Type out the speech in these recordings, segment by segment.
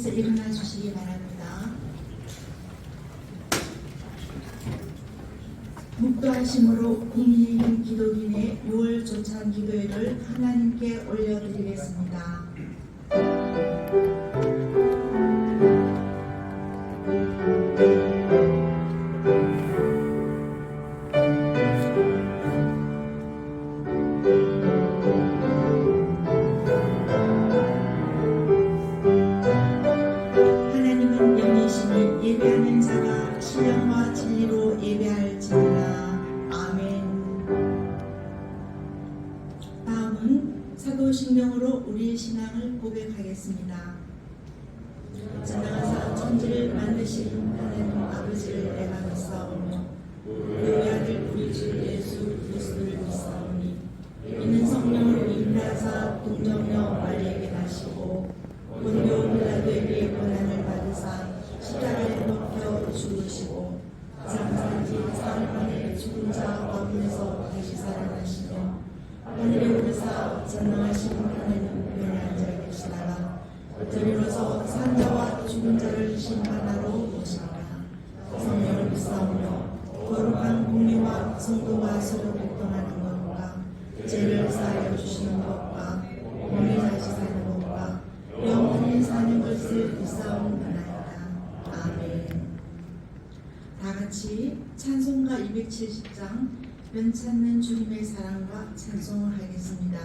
자리에서 일어나 주시기 바랍니다. 묵도하심으로 국민의힘 기독인의 6월 조찬 기도회를 하나님께 올려드리겠습니다. 하나님은 영이시니 예배하는 자가 신령과 진리로 예배할지니라. 아멘. 다음은 사도신경으로 우리의 신앙을 고백하겠습니다. 전능하사 천지를 만드신 하나님 아버지를 내가 믿사오며 그의 아들 우리 주 예수 그리스도를 믿사오니 이는 성령으로 인하사 동정녀 마리아에게 나시고 본교 빌라도에게 고난을 받으사 십자가에 못 죽으시고 장사한 지 사흘 만에 죽은 자 가운데서 다시 살아나시며 하늘에 오르사 전능하신 하나님 우편에 앉아 계시다가 저리로서 산자와 죽은 자를 심판하러 오시리라. 성령을 믿사오며 거룩한 공의와 성도가 서로 교통하는 것과 죄를 사하여 주시는 것과 몸이 다시 사는 것과 영원히 사는 것을 믿사옵나이다. 아멘. 다같이 찬송가 270장 변찮는 주님의 사랑과 찬송을 하겠습니다.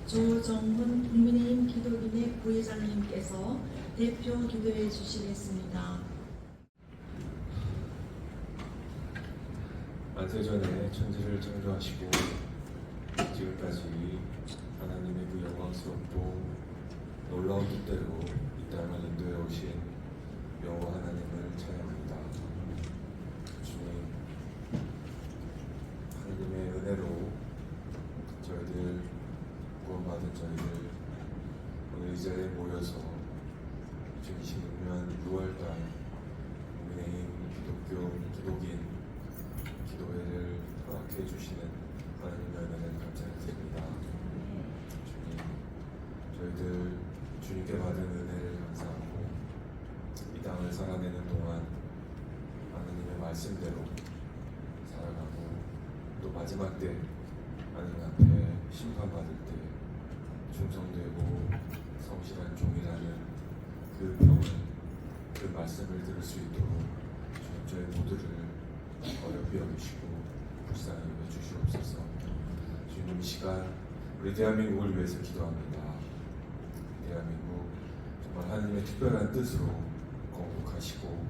조정훈 국민의힘 기독인의 부회장님께서 대표 기도해 주시겠습니다. 만세전에 천지를 창조하시고 지금까지 하나님의 그 영광스럽고 놀라운 뜻대로 이 땅을 인도해 오신 여호와 하나님을 찬양합니다. 주님, 하나님의 은혜로 저희들 구원받은 저희들 오늘 이 자리에 모여서 2026년 6월달 국민의힘 기독인 기도회를 허락해 주시는 하나님의 은혜를 감사히 드립니다. 주님, 저희들 주님께 받은 은혜를 감사하고 이 땅을 살아내는 동안 하나님의 말씀대로 살아가고 또 마지막 때 하나님 앞에 심판받을 때 충성되고 성실한 종이라는 그 평을, 그 말씀을 들을 수 있도록 주님 저희 모두를 어렵게 여기시고 불쌍히 여겨주시옵소서. 주님 이 시간 우리 대한민국을 위해서 기도합니다. 대한민국 정말 하나님의 특별한 뜻으로 건국하시고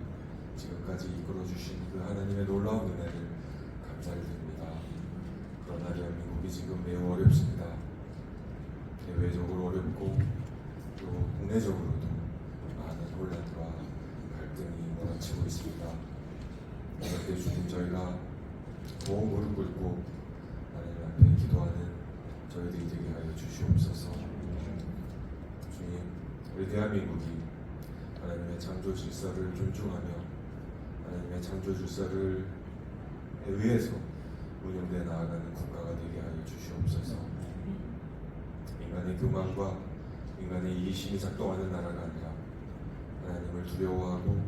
지금까지 이끌어주신 그 하나님의 놀라운 은혜를 감사를 드립니다. 그러나 대한민국이 지금 매우 어렵습니다. 대외적으로 어렵고 또 국내적으로도 많은 혼란과 갈등이 몰아치고 있습니다. 이럴 때 주님 저희가 꼭 무릎 꿇고 하나님 앞에 기도하는 저희들이 되게 하여 주시옵소서. 주님, 우리 대한민국이 하나님의 창조 질서를 존중하며 하나님의 창조 질서를 의해서 운영되어 나아가는 국가가 되게 하여 주시옵소서. 인간의 교만과 인간의 이기심이 작동하는 나라가 아니라 하나님을 두려워하고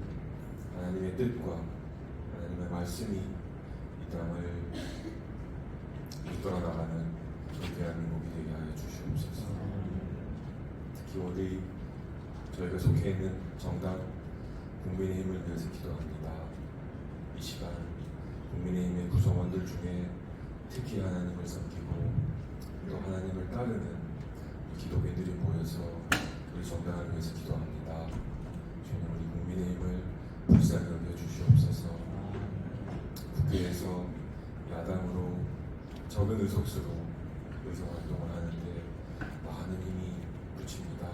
하나님의 뜻과 하나님의 말씀이 이 땅을 이끌어 나가는 우리 대한민국이 되게 하여 주시옵소서. 특히 우리 저희가 속해 있는 정당 국민의힘을 위해서 기도합니다. 이 시간 국민의힘의 구성원들 중에 특히 하나님을 섬기고 또 하나님을 따르는 기독인들이 모여서 우리 정당을 위해서 기도합니다. 주님 우리 국민의힘을 불쌍히 여겨 주시옵소서. 국회에서 야당으로 적은 의석수로 의정활동을 하는데 많은 힘이 붙입니다.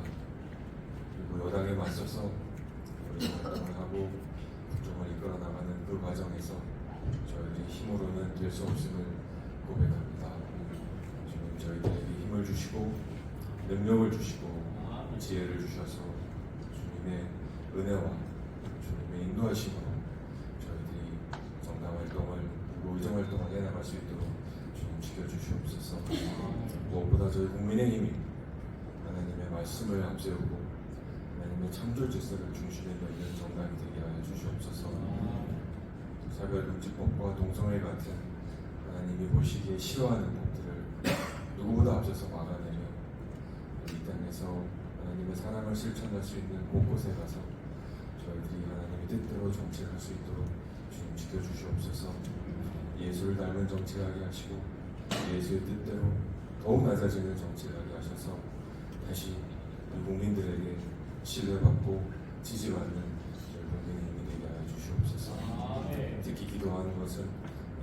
그리고 여당에 맞서서 의정활동을 하고 국정을 이끌어 나가는 그 과정에서 저희들이 힘으로는 될 수 없음을 고백합니다. 주님 저희들에게 힘을 주시고 능력을 주시고 지혜를 주셔서 주님의 은혜와 주님의 인도하심으로 저희들이 정당 활동을 그리고 의정 활동을 해나갈 수 있도록 주님 지켜주시옵소서. 무엇보다 저희 국민의힘이 하나님의 말씀을 앞세우고 하나님의 창조 질서를 중심에 놓는 정당이 되게 하여 주시옵소서. 차별금지법과 동성애 같은 하나님이 보시기에 싫어하는 법들을 누구보다 앞서서 막아내며 이 땅에서 하나님의 사랑을 실천할 수 있는 곳곳에 가서 저희들이 하나님의 뜻대로 정치할 수 있도록 주님 지켜주시옵소서. 예수를 닮은 정치하게 하시고 예수의 뜻대로 더욱 낮아지는 정치하게 하셔서 다시 우리 국민들에게 신뢰받고 지지받는 저희 국민의힘이 되게 하여 주시옵소서. 특히 기도하는 것은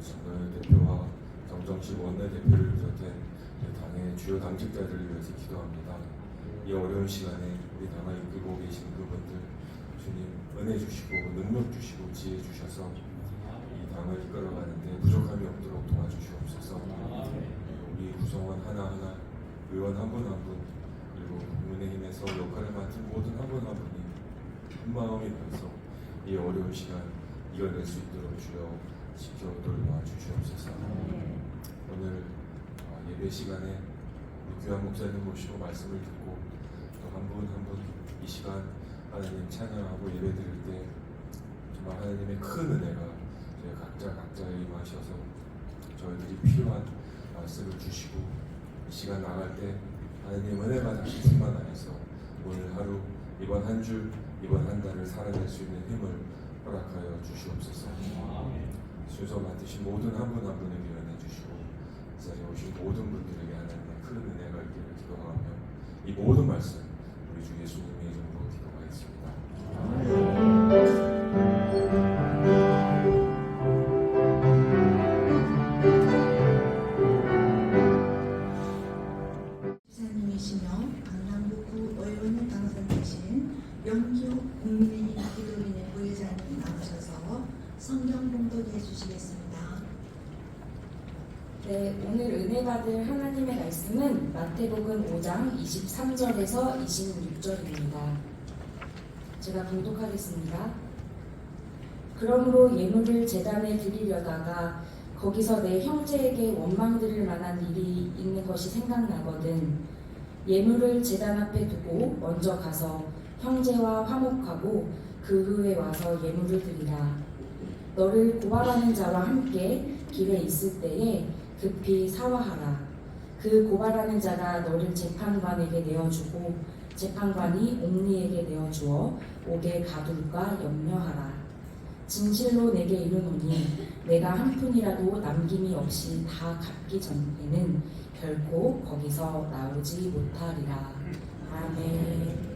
정동영 대표와 정정식 원내대표를 비롯해 당의 주요 당직자들을 위해서 기도합니다. 이 어려운 시간에 우리 당을 이끌고 계신 그분들 주님 은혜 주시고 능력 주시고 지혜 주셔서 이 당을 이끌어가는데 부족함이 없도록 도와주시옵소서. 우리 구성원 하나하나 의원 한 분 한 분 그리고 국민의힘에서 역할을 맡은 모든 한 분 한 분이 한마음이 가서 이 어려운 시간 이겨낼 수 있도록 주여 지켜 돌봐 주시옵소서. 오늘 예배 시간에 우리 귀한 목사님 모시고 말씀을 듣고 또 한 분 한 분 이 시간 하나님 찬양하고 예배 드릴 때 정말 하나님의 큰 은혜가 저희 각자에 임하셔서 저희들이 필요한 말씀을 주시고 이 시간 나갈 때 하나님 은혜가 다시 충만하여서 오늘 하루 이번 한 주 이번 한 달을 살아낼 수 있는 힘을 허락하여 주시옵소서. 순서 맡으신 모든 한 분 한 분에게 은혜 주시고 이 자리에 오신 모든 분들에게 하나님의 큰 은혜가 있기를 기도하며 이 모든 말씀 우리 주 예수님의 이름으로 기도하겠습니다. 지사님이시며 강남북구 의원 당선되신 영규 국민의힘 기도인의 부회장님 나오셔서 성경 봉독해 주시겠습니다. 네, 오늘 은혜 받을 하나님의 말씀은 마태복음 5장 23절에서 26절입니다. 제가 봉독하겠습니다. 그러므로 예물을 제단에 드리려다가 거기서 내 형제에게 원망 드릴 만한 일이 있는 것이 생각나거든. 예물을 제단 앞에 두고 먼저 가서 형제와 화목하고 그 후에 와서 예물을 드리라. 너를 고발하는 자와 함께 길에 있을 때에 급히 사화하라. 그 고발하는 자가 너를 재판관에게 내어주고 재판관이 옥리에게 내어주어 옥에 가둘까 염려하라. 진실로 내게 이르노니 내가 한 푼이라도 남김이 없이 다 갚기 전에는 결코 거기서 나오지 못하리라. 아멘.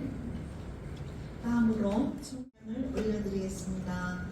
다음으로 충전을 올려드리겠습니다.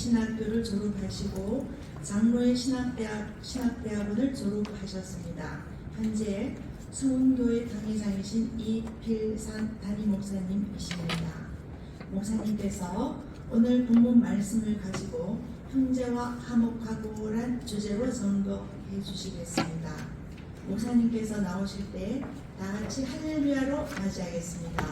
신학교를 졸업하시고 장로의 신학대학원을 졸업하셨습니다. 현재 수훈교회 당회장이신 이필산 담임 목사님이십니다. 목사님께서 오늘 본문 말씀을 가지고 형제와 화목하고란 주제로 전도해 주시겠습니다. 목사님께서 나오실 때 다 같이 할렐루야로 맞이하겠습니다.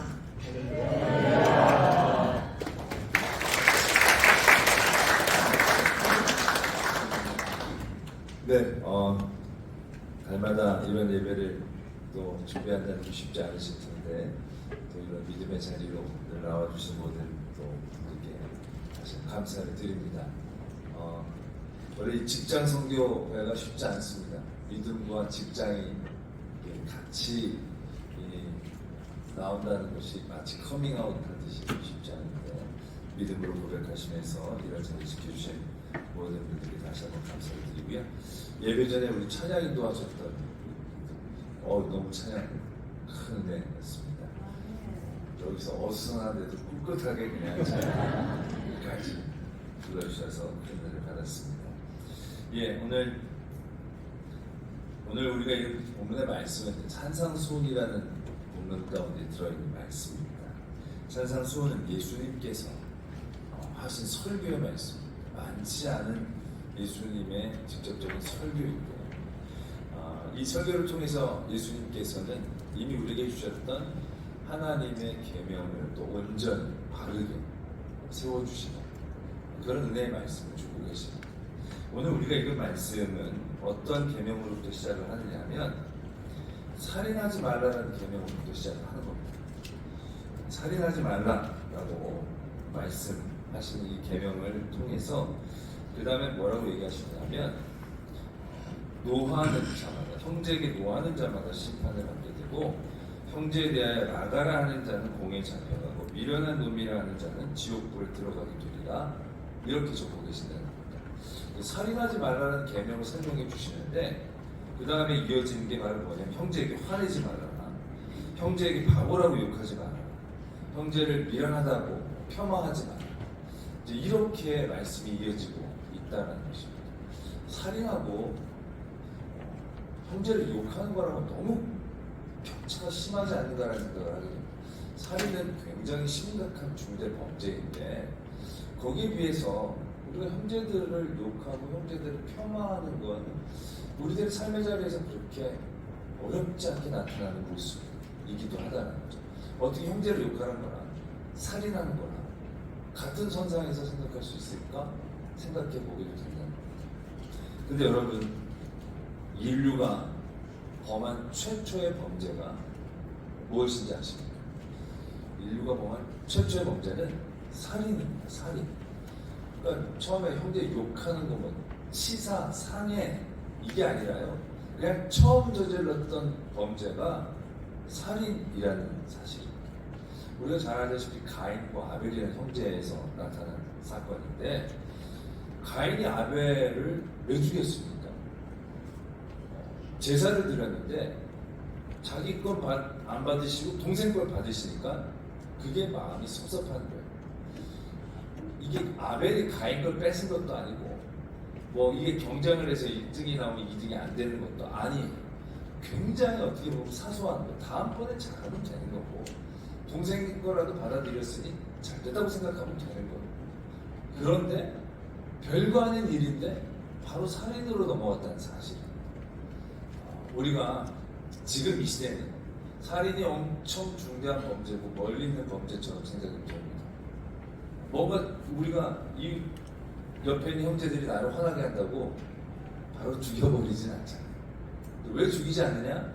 네, 달마다 이런 예배를 또 준비한다는 게 쉽지 않으실 텐데 또 이런 믿음의 자리로 나와주신 모든 또 분들께 다시 감사를 드립니다. 원래 이 직장 선교회가 쉽지 않습니다. 믿음과 직장이 같이 나온다는 것이 마치 커밍아웃 하듯이 쉽지 않은데 믿음으로 고백하시면서 이런 자리 지켜주신 모든 분들께 다시 한번 감사를 드리고요. 예배 전에 우리 찬양 인도하셨던 너무 찬양 큰 은혜였습니다. 여기서 어수선한데도 꿋꿋하게 그냥 찬양까지 불러주셔서 큰 은혜를 받았습니다. 예, 오늘 우리가 이 본문의 말씀은 산상수훈이라는 본문 가운데 들어있는 말씀입니다. 산상수훈은 예수님께서 하신 설교의 말씀입니다. 많지 않은 예수님의 직접적인 설교인데 이 설교를 통해서 예수님께서는 이미 우리에게 주셨던 하나님의 계명을 또 온전히 바르게 세워주시는 그런 은혜의 말씀을 주고 계십니다. 오늘 우리가 읽은 말씀은 어떤 계명으로부터 시작을 하느냐면 살인하지 말라는 계명으로부터 시작을 하는 겁니다. 살인하지 말라라고 말씀하신 이 계명을 통해서 그 다음에 뭐라고 얘기하시냐면 노하는 자마다 형제에게 노하는 자마다 심판을 받게 되고 형제에 대하여 나가라 하는 자는 공에 잡혀가고 미련한 놈이라 하는 자는 지옥불에 들어가게 되리라 이렇게 적고 계신다는 겁니다. 살인하지 말라는 계명을 설명해 주시는데 그 다음에 이어지는 게 바로 뭐냐면 형제에게 화내지 말아라, 형제에게 바보라고 욕하지 말아라, 형제를 미련하다고 폄하하지 말아라. 이제 이렇게 말씀이 이어지고 있다는 것입니다. 살인하고 형제를 욕하는 거랑은 너무 격차가 심하지 않는가라는 생각을 하게 됩니다. 살인은 굉장히 심각한 중대 범죄인데 거기에 비해서 우리가 형제들을 욕하고 형제들을 폄하하는 건 우리들의 삶의 자리에서 그렇게 어렵지 않게 나타나는 모습이기도 하다는 거죠. 어떻게 형제를 욕하는 거랑 살인하는 거랑 같은 선상에서 생각할 수 있을까? 생각해 보기도 된다는 겁니다. 근데 여러분, 인류가 범한 최초의 범죄가 무엇인지 아십니까? 인류가 범한 최초의 범죄는 살인입니다. 살인. 그러니까 처음에 형제 욕하는 거면 치사, 상해 이게 아니라요. 그냥 처음 저질렀던 범죄가 살인이라는 사실입니다. 우리가 잘 알다시피 가인과 아벨이라는 형제에서 나타난 사건인데 가인이 아벨을 왜 죽였습니까? 제사를 드렸는데 자기 걸 안 받으시고 동생 걸 받으시니까 그게 마음이 섭섭한 거예요. 이게 아벨이 가인 걸 뺏은 것도 아니고 뭐 이게 경쟁을 해서 1등이 나오면 2등이 안 되는 것도 아니에요. 굉장히 어떻게 보면 사소한 거. 다음번에 잘하면 되는 거고 동생 거라도 받아들였으니 잘 됐다고 생각하면 되는 거고. 그런데 별거 아닌 일인데 바로 살인으로 넘어갔다는 사실입니다. 우리가 지금 이 시대는 살인이 엄청 중대한 범죄고 멀리 있는 범죄처럼 생각이 됩니다. 뭔가 우리가 이 옆에 있는 형제들이 나를 화나게 한다고 바로 죽여버리진 않잖아요. 왜 죽이지 않느냐?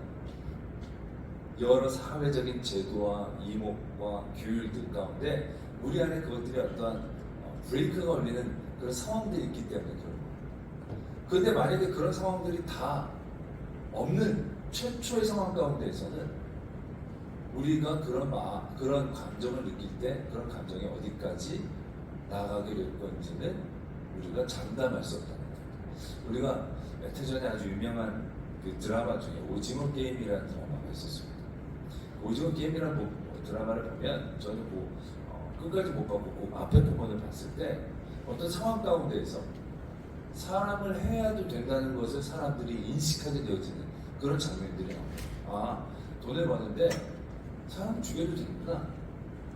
여러 사회적인 제도와 이목과 규율들 가운데 우리 안에 그것들이 어떠한 브레이크가 걸리는 그런 상황들이 있기 때문에 그런 거예요. 그런데 만약에 그런 상황들이 다 없는 최초의 상황 가운데에서는 우리가 그런 감정을 느낄 때 그런 감정이 어디까지 나가게 될 건지는 우리가 장담할 수 없다는 거예요. 우리가 몇 해 전에 아주 유명한 그 드라마 중에 오징어 게임이라는 드라마가 있었습니다. 오징어 게임이라는 드라마를 보면 저는 끝까지 못 봤고 그 앞에 부분을 봤을 때 어떤 상황 가운데에서 사람을 해야도 된다는 것을 사람들이 인식하게 되어지는 그런 장면들이 나옵니다. 아, 돈을 버는데 사람 죽여도 되는구나.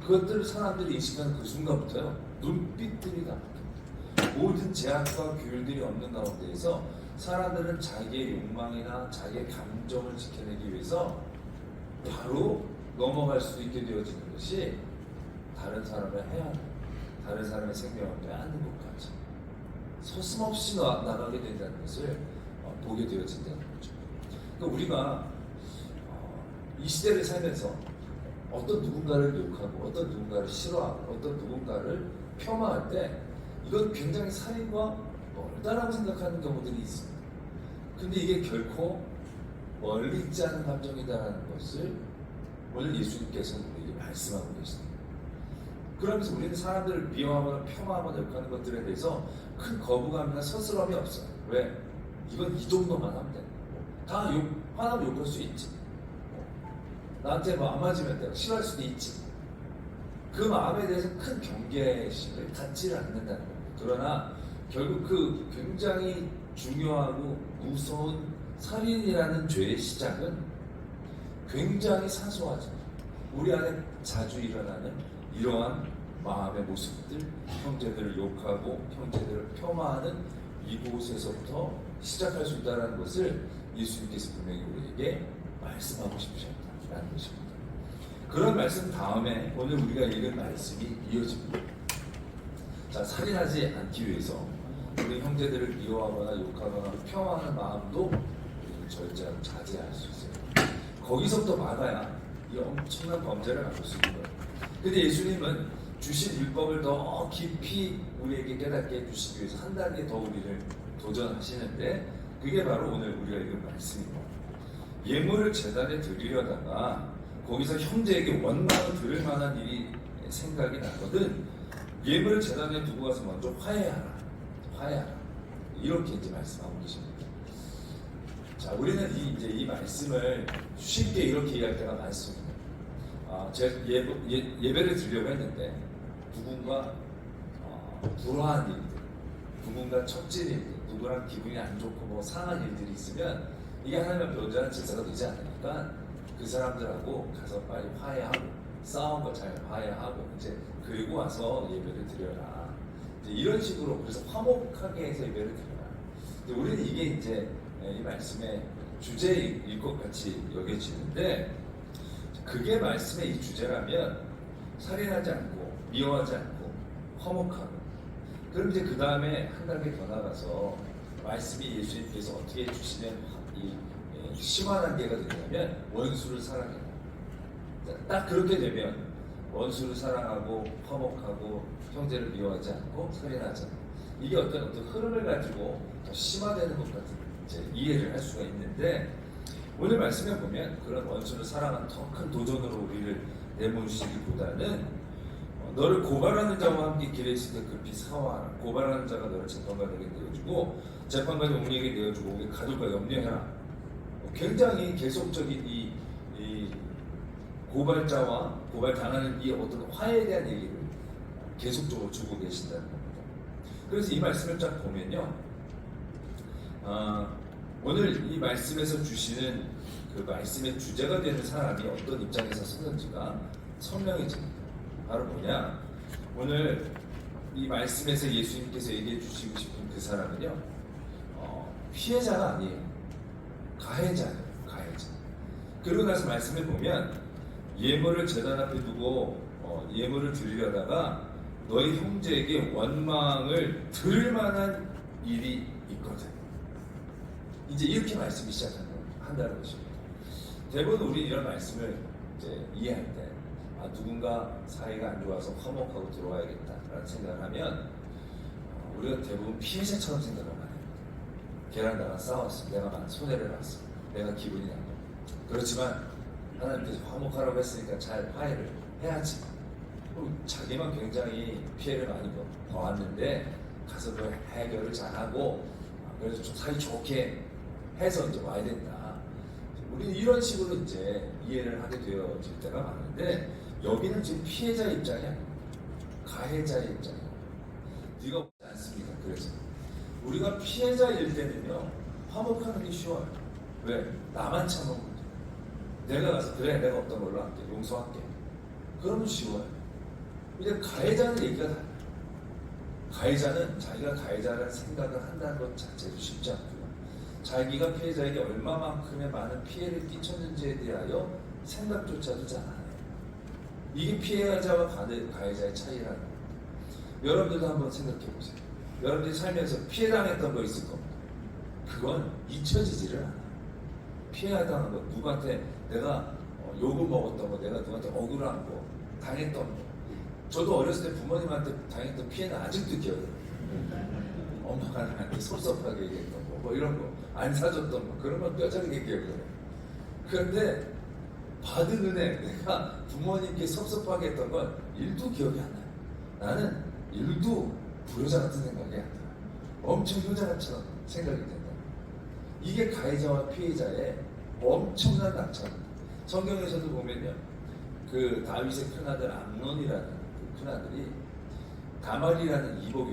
그것들을 사람들이 인식하는 그 순간부터요, 눈빛들이 다 바뀝니다. 모든 제약과 규율들이 없는 가운데에서 사람들은 자기의 욕망이나 자기의 감정을 지켜내기 위해서 바로 넘어갈 수 있게 되어지는 것이 다른 사람을 해하는, 다른 사람의 생명을 빼앗는 것까지 서슴없이 나가게 된다는 것을 보게 되어진다는 거죠. 그러니까 우리가 이 시대를 살면서 어떤 누군가를 욕하고 어떤 누군가를 싫어하고 어떤 누군가를 폄하할 때 이건 굉장히 살인과 멀다라고 생각하는 경우들이 있습니다. 근데 이게 결코 멀리 있지 않은 감정이다라는 것을 오늘 예수님께서 우리에게 말씀하고 계십니다. 그러면서 우리는 사람들을 미워하거나 폄하하거나 욕하는 것들에 대해서 큰 거부감이나 서스럼이 없어요. 왜? 이건 이 정도만 하면 돼. 다 화나면 욕할 수 있지. 나한테 뭐 안 맞으면 내가 싫어할 수도 있지. 그 마음에 대해서 큰 경계심을 갖지를 않는다는 거예요. 그러나 결국 그 굉장히 중요하고 무서운 살인이라는 죄의 시작은 굉장히 사소하죠. 우리 안에 자주 일어나는 이러한 마음의 모습들, 형제들을 욕하고 형제들을 폄하하는 이곳에서부터 시작할 수 있다는 것을 예수님께서 분명히 우리에게 말씀하고 싶으셨다는 것입니다. 그런 말씀 다음에 오늘 우리가 읽은 말씀이 이어집니다. 자, 살인하지 않기 위해서 우리 형제들을 미워하거나 욕하거나 폄하하는 마음도 우리는 절제하고 자제할 수 있어요. 거기서부터 막아야 이 엄청난 범죄를 막을 수 있는 거예요. 근데 예수님은 주신 율법을 더 깊이 우리에게 깨닫게 해주시기 위해서 한 단계 더 우리를 도전하시는데 그게 바로 오늘 우리가 읽은 말씀입니다. 예물을 제단에 드리려다가 거기서 형제에게 원망을 들을 만한 일이 생각이 나거든 예물을 제단에 두고 가서 먼저 화해하라. 이렇게 이제 말씀하고 계십니다. 자, 우리는 이제 이 말씀을 쉽게 이렇게 이해할 때가 많습니다. 제가 예배를 드리려고 했는데 누군가 불화한 일들, 누군가 처질 일들, 누구랑 기분이 안 좋고 뭐 상한 일들이 있으면 이게 하나님의 변호자는 질서가 되지 않으니까 그 사람들하고 가서 빨리 화해하고 싸운 거 잘 화해하고 이제 그리고 와서 예배를 드려라. 이제 이런 식으로 그래서 화목하게 해서 예배를 드려라. 근데 우리는 이게 이제 이 말씀의 주제일 것 같이 여겨지는데 그게 말씀의 이 주제라면 살인하지 않고 미워하지 않고 화목하고 그럼 이제 그 다음에 한 단계 더 나가서 말씀이 예수님께서 어떻게 해주시면 이 심한 단계가 되냐면 원수를 사랑해라. 딱 그렇게 되면 원수를 사랑하고 화목하고 형제를 미워하지 않고 살인하지 않고 이게 어떤 흐름을 가지고 더 심화되는 것 같은 이제 이해를 할 수가 있는데 오늘 말씀에 보면 그런 원수를 사랑하는 더 큰 도전으로 우리를 내모시기보다는 너를 고발하는 자와 함께 길에 있을 때 급히 사와하라. 고발하는 자가 너를 재판관에게 내어주고 재판관이 우리에게 내어주고 우리 가족과 염려해라. 굉장히 계속적인 이 고발자와 고발당하는 이 어떤 화해에 대한 얘기를 계속적으로 주고 계신다는 겁니다. 그래서 이 말씀을 쫙 보면요. 오늘 이 말씀에서 주시는 그 말씀의 주제가 되는 사람이 어떤 입장에서 섰는지가 선명해집니다. 바로 뭐냐? 오늘 이 말씀에서 예수님께서 얘기해 주시고 싶은 그 사람은요, 피해자가 아니에요. 가해자예요. 가해자. 그러고 나서 말씀을 보면 예물을 제단 앞에 두고 예물을 드리려다가 너희 형제에게 원망을 들을 만한 일이 있거든. 이제 이렇게 말씀이 시작한다는 것입니다. 대부분 우리 이런 말씀을 이제 이해할 때 누군가 사이가 안 좋아서 화목하고 들어와야겠다라는 생각을 하면 우리가 대부분 피해자처럼 생각을 많이 합니다. 걔랑 나랑 싸웠어. 내가 많은 손해를 봤어. 내가 기분이 나빠. 그렇지만 하나님께서 화목하라고 했으니까 잘 화해를 해야지. 그리고 자기만 굉장히 피해를 많이 봐왔는데 가서 그 해결을 잘하고 그래서 좀 사이 좋게 해서 이제 와야 된다. 우리는 이런 식으로 이제 이해를 하게 되어질 때가 많은데 여기는 지금 피해자 입장이 아닙니다. 가해자의 입장이에요. 네가 우리가 피해자일 때는요, 화목하는 게 쉬워요. 왜? 나만 참으면 돼. 내가 가서 그래, 내가 어떤 걸로 할게, 용서할게. 그러면 쉬워요. 근데 가해자는 얘기가 달라요. 가해자는 자기가 가해자라는 생각을 한다는 것 자체도 쉽지 않고요. 자기가 피해자에게 얼마만큼의 많은 피해를 끼쳤는지에 대하여 생각조차도 잘 안 해요. 이게 피해자와 가해자의 차이라는 거예요. 여러분들도 한번 생각해 보세요. 여러분들이 살면서 피해당했던 거 있을 겁니다. 그건 잊혀지지를 않아요. 피해당한 거, 누구한테 내가 욕을 먹었던 거, 내가 누구한테 억울한 거, 당했던 거. 저도 어렸을 때 부모님한테 당했던 피해는 아직도 기억해요. 엄마가 나한테 섭섭하게 얘기했던 거, 뭐 이런 거, 안 사줬던 거, 그런 건 뼈저리게 기억해요. 그런데 받은 은혜, 내가 부모님께 섭섭하게 했던 건 일도 기억이 안 나요. 나는 일도 불효자 같은 생각이 안 들어요. 엄청 효자처럼 생각이 된다. 이게 가해자와 피해자의 엄청난 낙차입니다. 성경에서도 보면요, 그 다윗의 큰아들 암논이라는 그 큰아들이 다말이라는 이복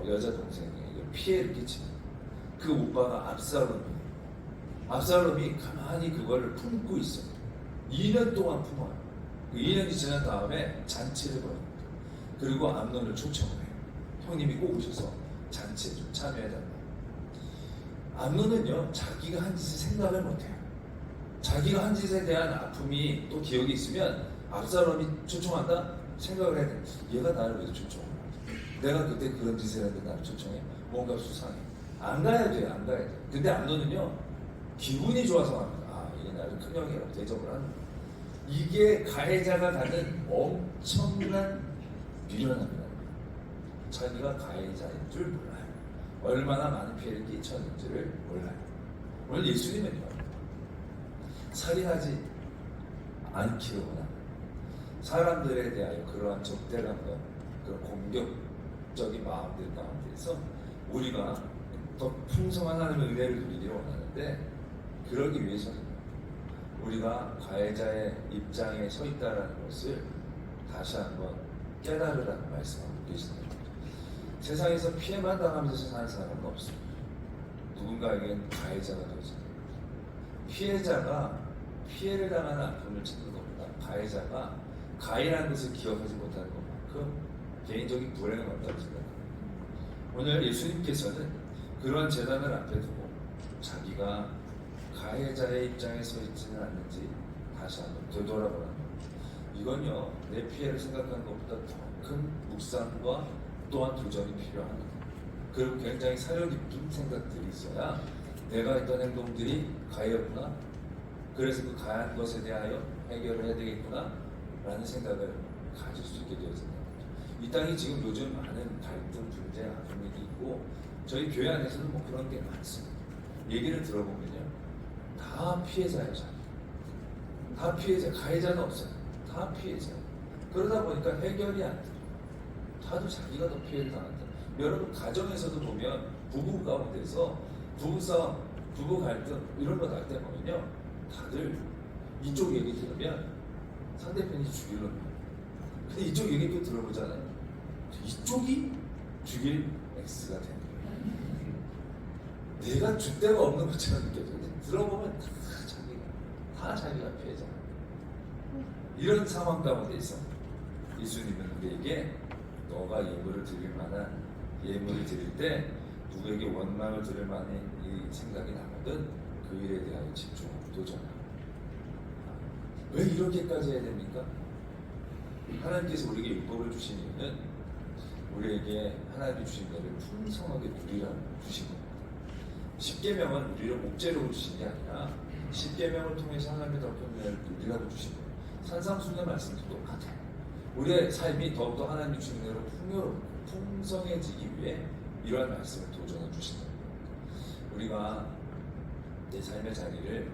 여자 동생에게 피해를 끼칩니다. 그 오빠가 압살롬이 가만히 그거를 품고 있어요. 2년 동안 품어요. 그 2년이 지난 다음에 잔치를 벌입니다. 그리고 암논을 초청을 해요. 형님이 꼭 오셔서 잔치에 좀 참여해달라. 암논은요, 자기가 한 짓을 생각을 못해요. 자기가 한 짓에 대한 아픔이 또 기억이 있으면 압살롬이 초청한다? 생각을 해야 돼. 얘가 나를 왜 초청을 하지? 내가 그때 그런 짓을 했는데 나를 초청해? 뭔가 수상해. 안 가야 돼요. 안 가야 돼. 근데 암논은요, 기분이 좋아서 합니다. 아, 이게 나를 큰형이라고 대접을 하는 거예요. 이게 가해자가 갖는 엄청난 미련함이라는 거예요. 자기가 가해자인 줄 몰라요. 얼마나 많은 피해를 끼쳤는지를 몰라요. 오늘 예수님은요, 살인하지 않기로 원합니다. 사람들에 대하여 그러한 적대감과 그런 공격적인 마음들 가운데서 우리가 더 풍성한 하나님의 은혜를 누리기를 원하는데, 그러기 위해서는 우리가 가해자의 입장에 서 있다는 것을 다시 한번 깨달으라는 말씀하고 계십니다. 세상에서 피해만 당하면서 사는 사람은 없습니다. 누군가에겐 가해자가 되죠. 피해자가 피해를 당하는 아픔을 찾는 것보다 가해자가 가해라는 것을 기억하지 못하는 것만큼 개인적인 불행을 얻다고 생각합니다. 오늘 예수님께서는 그런 재단을 앞에 두고 자기가 가해자의 입장에 서 있지는 않는지 다시 한번 되돌아보라는 겁니다. 이건요, 내 피해를 생각하는 것보다 더 큰 묵상과 또한 도전이 필요합니다. 그리고 굉장히 사려 깊은 생각들이 있어야 내가 했던 행동들이 가해였구나, 그래서 그 가해한 것에 대하여 해결을 해야 되겠구나 라는 생각을 가질 수 있게 되어집니다. 이 땅이 지금 요즘 많은 갈등, 분쟁, 아픔이 있고 저희 교회 안에서도 뭐 그런 게 많습니다. 얘기를 들어보면요, 다 피해자예요. 다 피해자, 가해자는 없어요. 다 피해자. 그러다 보니까 해결이 안 돼요. 다들 자기가 더 피해를 당한다. 여러분 가정에서도 보면 부부 가운데서 부부싸움, 부부 갈등 이런 거 날 때 보면요, 다들 이쪽 얘기 들으면 상대편이 죽일 놈이에요. 근데 이쪽 얘기 또 들어보잖아요. 이쪽이 죽일 X가 되는 거예요. 내가 줏대가 없는 것처럼 느껴져요. 들어보면 다 자기가 피해자. 이런 상황 가운데서 예수님은 우리에게 너가 예물을 드릴 만한 예물을 드릴 때 누구에게 원망을 드릴 만한 이 생각이 나거든 그 일에 대하여 집중하고 도전하고. 왜 이렇게까지 해야 됩니까? 하나님께서 우리에게 율법을 주신 이유는 우리에게 하나님이 주신 것을 풍성하게 누리라고 주신 겁니다. 십계명은 우리를 옥죄로 주신 게 아니라 십계명을 통해서 하나님의 더 큰 은혜를 누리라고 주신 거예요. 산상순의 말씀도 똑같아요. 우리의 삶이 더욱더 하나님이 주신 은혜로 풍요롭고 풍성해지기 위해 이러한 말씀을 도전해 주신 겁니다. 우리가 내 삶의 자리를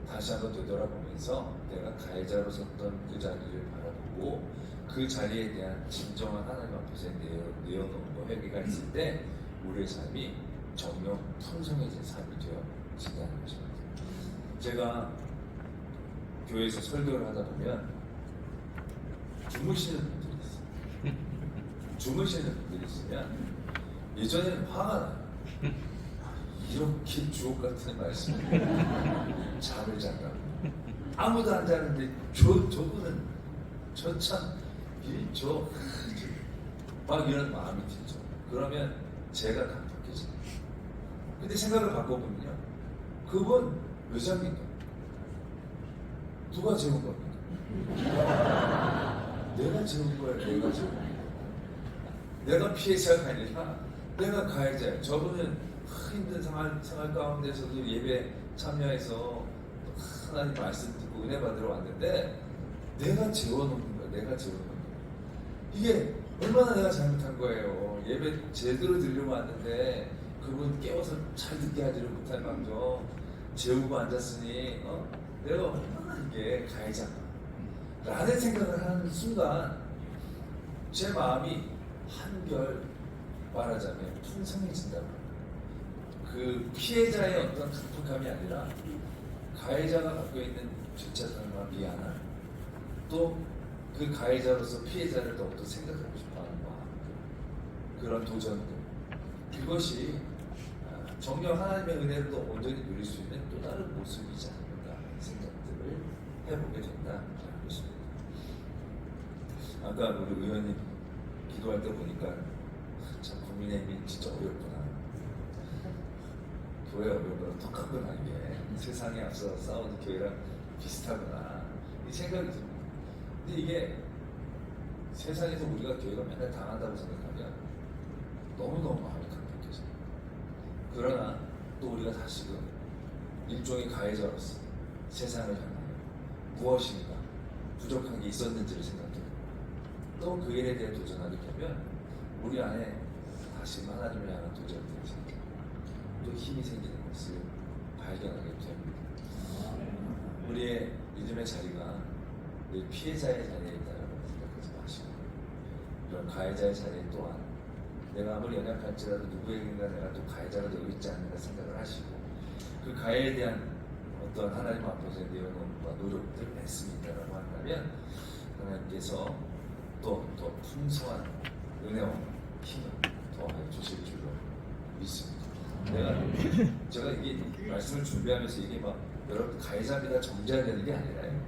다시 한번 되돌아보면서 내가 가해자로 섰던 그 자리를 바라보고 그 자리에 대한 진정한 하나님 앞에서 내어놓은 회개가 있을 때 우리의 삶이 정녕 풍성해진 삶이 되어진다는 것입니다. 제가 교회에서 설교를 하다 보면 주무시는 분들이 있어요. 주무시는 분들이 있으면 예전에는 화가 나요. 이렇게 주옥 같은 말씀을 잠을 잔다고. 아무도 안 자는데 저분은 저참 막 이런 마음이 들죠. 그러면 제가 답답해져요. 근데 생각을 바꿔보면요, 그분 왜 잡니까? 누가 재운 겁니까? 내가 재운 거야. 내가 재운 거야. 내가 피해자가 아니라 내가 가해자예요. 저분은 힘든 생활 가운데서도 예배 참여해서 하나님 말씀 듣고 은혜 받으러 왔는데 내가 재워놓는 거야. 내가 재워놓는 거야. 이게 얼마나 내가 잘못한 거예요. 예배 제대로 드리려고 왔는데 그분 깨워서 잘 듣게 하지를 못할 망정 재우고 앉았으니 내가 얼마나 이게 가해자가 라는 생각을 하는 순간 제 마음이 한결 말하자면 풍성해진다고. 그 피해자의 어떤 강팍함이 아니라 가해자가 갖고 있는 죄책감과 미안함, 또 그 가해자로서 피해자를 더욱더 생각하고 싶어하는 마음, 그런 도전들, 그것이 정녕 하나님의 은혜를 더 온전히 누릴 수 있는 또 다른 모습이지 않을까 하는 생각들을 해보게 된다라는 것입니다. 아까 우리 의원님 기도할 때 보니까 참 국민의힘이 진짜 어렵구나. 교회 어렵구나. 똑같구나. 이게 세상에 앞서 싸우는 교회랑 비슷하구나. 이 생각이 듭니다. 근데 이게 세상에서 우리가 교회가 맨날 당한다고 생각하면 너무너무 마음이 강력해져요. 그러나 또 우리가 다시금 일종의 가해자로서 세상을 향하여 무엇인가 부족한 게 있었는지를 생각해요. 또 그 일에 대해 도전하게 되면 우리 안에 다시 하나님을 향한 도전들이 생기고 또 힘이 생기는 것을 발견하게 됩니다. 우리의 믿음의 자리가 늘 피해자의 자리에 있다라고 생각하지 마시고 이런 가해자의 자리에 또한 내가 아무리 연약할지라도 누구에게인가 내가 또 가해자가 되고 있지 않는가 생각을 하시고 그 가해에 대한 어떤 하나님 앞에서 내어놓은 노력들 했습니다라고 한다면 하나님께서 또 더 풍성한 은혜와 힘을 더하여 주실 줄로 믿습니다. 제가 이게 말씀을 준비하면서 이게 막 여러분 가해자입니다 정죄해야 되는 게 아니라요.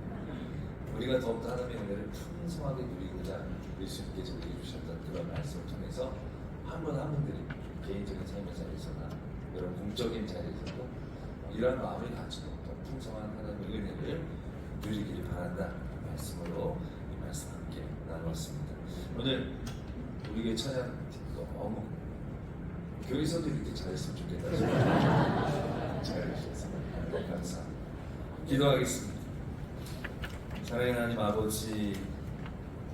우리가 더욱더 하나님의 은혜를 풍성하게 누리고자 예수님께 우리에게 주셨던 그런 말씀을 통해서 한 분 한 분들이 개인적인 삶의 자리에서나 여러분 공적인 자리에서도 이러한 마음을 가지고 더 풍성한 하나님의 은혜를 누리기를 바란다 말씀으로 이 말씀 함께 나누었습니다. 오늘 우리 교회 찬양팀도 너무 교회에서도 이렇게 잘했으면 좋겠다 잘해주셨습니다. 감사합니다. 기도하겠습니다. 사랑의 하나님 아버지,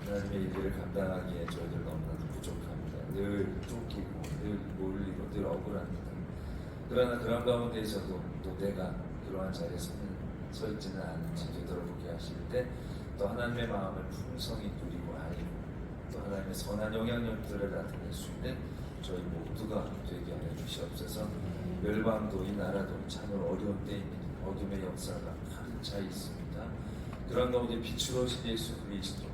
하나님의 일들을 감당하기에 저희들 너무나도 부족합니다. 늘 쫓기고 늘 몰리고 늘 억울합니다. 그러나 그런 가운데에서도 또 내가 그러한 자리에 서 있지는 않은지 되돌아보게 하실 때 또 하나님의 마음을 풍성히 누리고 알고 또 하나님의 선한 영향력들을 나타낼 수 있는 저희 모두가 되게 하여 주시옵소서. 멸망도 이 나라도 참으로 어려운 때입니다. 어둠의 역사가 가득 차 있습니다. 그런 가운데 빛으로 오신 예수 그리스도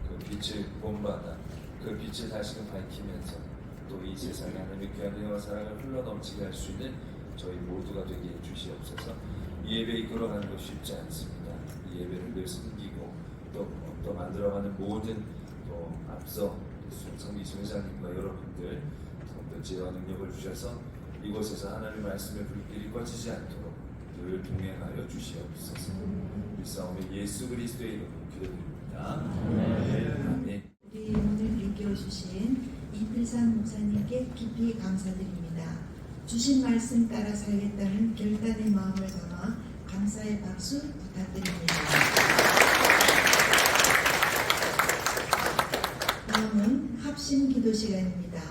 그 빛을 본받아 그 빛을 다시금 밝히면서 또 이 세상에 하나님의 귀한 은혜와 사랑을 흘러넘치게 할 수 있는 저희 모두가 되게 해 주시옵소서. 이 예배 이끌어가는 것이 쉽지 않습니다. 이 예배를 늘 섬기고 또 만들어가는 모든 또 앞서 성미 선생님과 여러분들 또 지혜와 능력을 주셔서 이곳에서 하나님의 말씀의 불길이 꺼지지 않도록 늘 동행하여 주시옵소서. 이 싸움에 예수 그리스도의 이름으로 기도드립니다. 아멘. 우리 오늘 일깨워주신 이필산 목사님께 깊이 감사드립니다. 주신 말씀 따라 살겠다는 결단의 마음을 담아 감사의 박수 부탁드립니다. 다음은 합심 기도 시간입니다.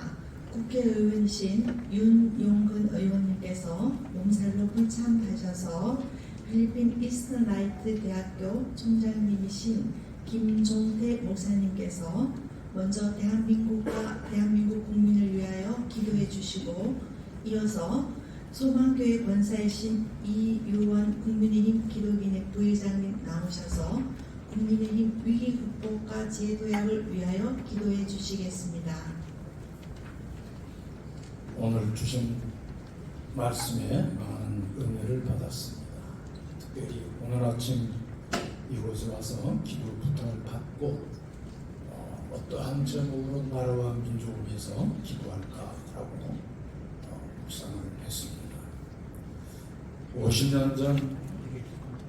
국회의원이신 윤용근 의원님께서 몸살로 불참하셔서 필리핀 이스턴라이트 대학교 총장님이신 김종태 목사님께서 먼저 대한민국 국민을 위하여 기도해 주시고 이어서 소망교회 권사이신 이유원 국민의힘 기독인회 부회장님 나오셔서 국민의힘 위기 극복과 지혜 도약을 위하여 기도해 주시겠습니다. 오늘 주신 말씀에 많은 은혜를 받았습니다. 특별히 오늘 아침 이곳에 와서 기도 부탁을 받고 어떠한 제목으로 나라와 민족을 위해서 기도할까라고 묵상을 했습니다. 50년 전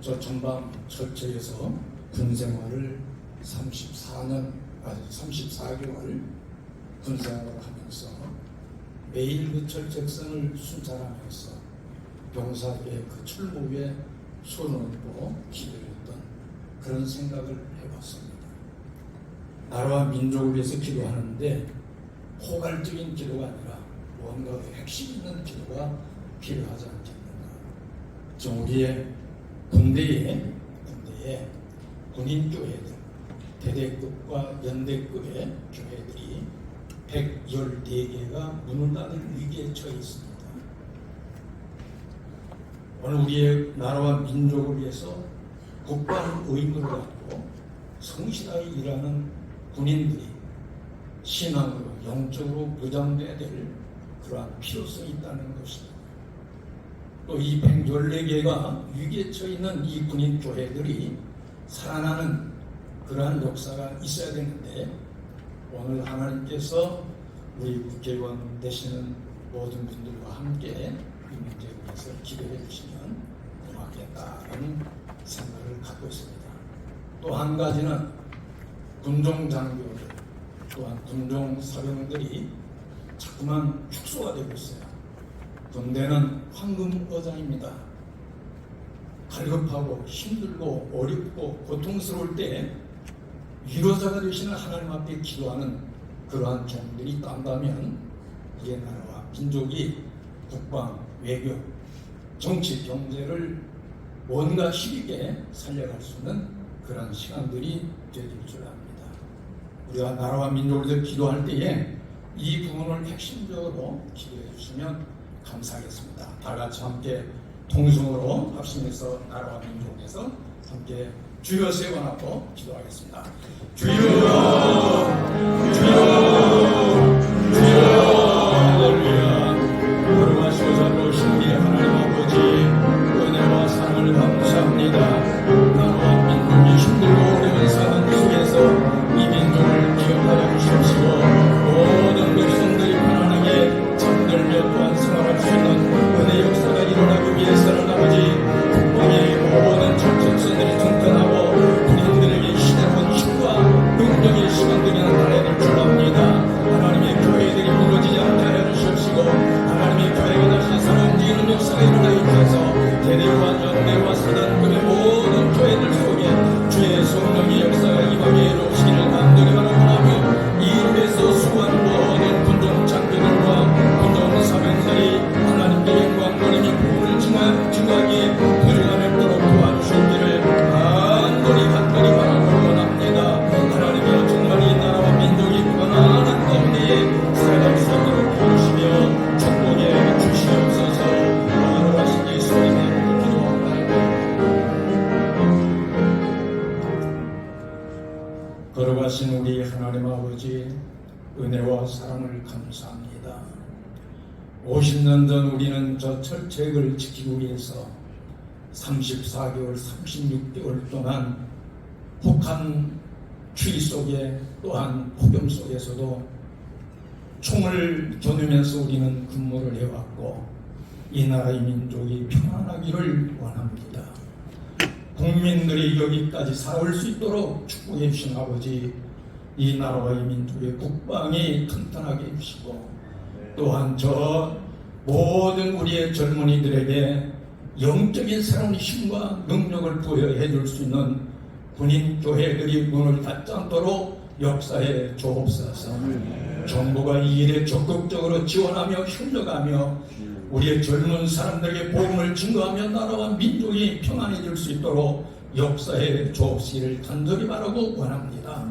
저 전방 철책에서 군 생활을 34개월 군 생활을 하면서 매일 그 철책선을 순찰하면서 병사들의 그 출몰에 손을 얹고 기도했던 그런 생각을 해봤습니다. 나라와 민족을 위해서 기도하는데 포괄적인 기도가 아니라 뭔가 핵심 있는 기도가 필요하지 않겠는가. 좀 우리의 군대에 군인교회들, 대대급과 연대급의 교회들이 114개가 문을 닫을 위기에 처해 있습니다. 오늘 우리의 나라와 민족을 위해서 국방 의무를 갖고 성실하게 일하는 군인들이 신앙으로 영적으로 무장돼야 될 그러한 필요성이 있다는 것입니다. 또 이 114개가 위기에 처해 있는 이 군인 교회들이 살아나는 그러한 역사가 있어야 되는데 오늘 하나님께서 우리 국회의원 되시는 모든 분들과 함께 이 문제에 대해서 기도해 주시면 고맙겠다는 생각을 갖고 있습니다. 또 한 가지는 군종 장교들 또한 군종 사병들이 자꾸만 축소가 되고 있어요. 군대는 황금 어장입니다. 갈급하고 힘들고 어렵고 고통스러울 때 위로자가 되시는 하나님 앞에 기도하는 그러한 종들이 있다면 우리의 나라와 민족이 국방, 외교, 정치, 경제를 뭔가 힘있게 살려갈 수 있는 그런 시간들이 되길 줄 압니다. 우리가 나라와 민족을 위해서 기도할 때에 이 부분을 핵심적으로 기도해 주시면 감사하겠습니다. 다 같이 함께 통성으로 합심해서 나라와 민족을 위해서 함께 주여 세 번 하고 기도하겠습니다. 주여, 주여, 주여, 할렐루야. 거룩하시고 자비로우신 우리 하나님 아버지, 은혜와 사랑을 감사합니다. 나라와 민족이 힘들고 어려운 상황 속에서 이 민족을 기억하여 주시옵시고 모든 백성들이 편안하게 잠들며 또한 생활할 수 있는 은혜 역사가 일어나기 위해서는 아버지 국방의 모든 철책선들이 튼튼하고 군인들에게 시대로운 힘과 능력의 시간들이 나타나야 될 줄 압니다. 하나님의 교회들이 무너지지 않게 하여 주시옵시고 하나님의 교회가 다시 살아 움직이는 역사가 일어나기 위해서 대대와 연대와 사단급의 모든 교회들 속에 주의 성령의 역사가 임하게 이루어지기를 간절히 바라보며 이 일에서 수고한 모든 군종 장교들과 군종 사병들이 하나님께 영광 돌리며 복을 증하기에 부족함 없도록 도와주시기를 간절히 바라고 원합니다. 하나님이여 정말 이 나라와 민족이 편안한 가운데에 살아갈 수 있도록 도우시며 축복해 주시옵소서. 거룩하신 예수의 이름으로 기도합니다. 거룩하신 우리 하나님 아버지, 은혜와 사랑을 감사합니다. 50년 전 우리는 저 철책을 지키기 위해서 34개월, 36개월 동안 북한 추위 속에 또한 폭염 속에서도 총을 겨누면서 우리는 근무를 해왔고 이 나라의 민족이 평안하기를 원합니다. 국민들이 여기까지 살아올 수 있도록 축복해 주신 아버지, 이 나라와 이 민족의 국방이 튼튼하게 해주시고 또한 저 모든 우리의 젊은이들에게 영적인 새로운 힘과 능력을 부여해 줄 수 있는 군인 교회들이 문을 닫지 않도록 역사에 주옵소서. 정부가 이 일에 적극적으로 지원하며 협력하며 우리의 젊은 사람들에게 복음을 증거하며 나라와 민족이 평안해질 수 있도록 역사에 주옵시기를 간절히 바라고 원합니다.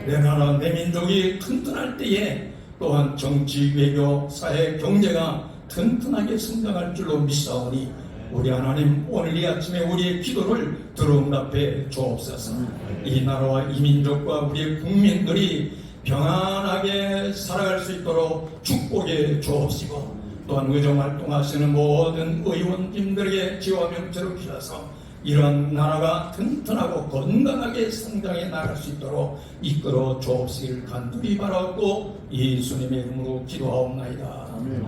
내 나라 내 민족이 튼튼할 때에 또한 정치, 외교, 사회, 경제가 튼튼하게 성장할 줄로 믿사오니 우리 하나님 오늘 이 아침에 우리의 기도를 들어응답해 주옵소서. 이 나라와 이 민족과 우리의 국민들이 평안하게 살아갈 수 있도록 축복해 주옵시고 또한 의정 활동하시는 모든 의원님들에게 지와 명체로 기하서 이런 나라가 튼튼하고 건강하게 성장해 나갈 수 있도록 이끌어 주옵시길 간절히 바라고 예수님의 이름으로 기도하옵나이다. 아멘.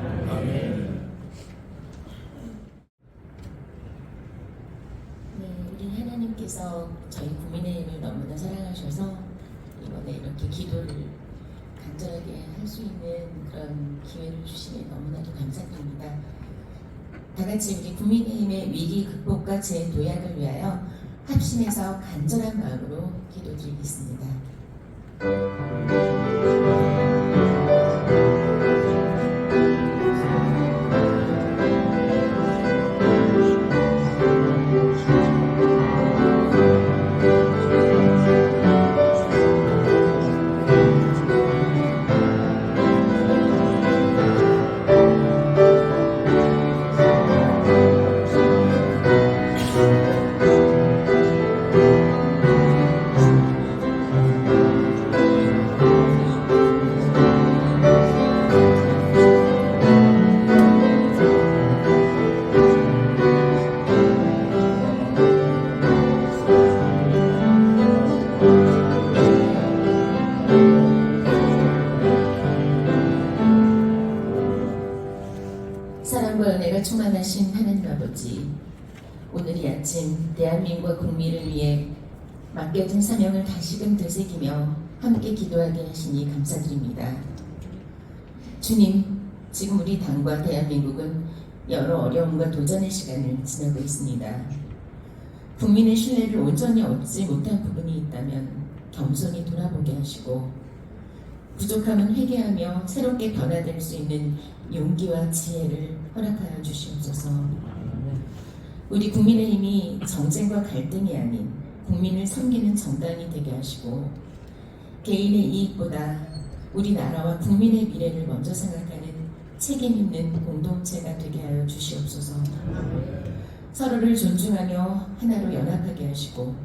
네, 우리 하나님께서 저희 국민의힘을 너무나 사랑하셔서 이번에 이렇게 기도를 간절하게 할 수 있는 그런 기회를 주시니 너무나도 감사드립니다. 다 같이 우리 국민의힘의 위기 극복과 재도약을 위하여 합심해서 간절한 마음으로 기도드리겠습니다. 사랑과 은혜가 충만하신 하나님 아버지, 오늘 이 아침 대한민국과 국민을 위해 맡겨진 사명을 다시금 되새기며 함께 기도하게 하시니 감사드립니다. 주님, 지금 우리 당과 대한민국은 여러 어려움과 도전의 시간을 지나고 있습니다. 국민의 신뢰를 온전히 얻지 못한 부분이 있다면 겸손히 돌아보게 하시고, 부족함은 회개하며 새롭게 변화될 수 있는 용기와 지혜를 허락하여 주시옵소서. 우리 국민의힘이 정쟁과 갈등이 아닌 국민을 섬기는 정당이 되게 하시고, 개인의 이익보다 우리나라와 국민의 미래를 먼저 생각하는 책임 있는 공동체가 되게 하여 주시옵소서. 서로를 존중하며 하나로 연합하게 하시고,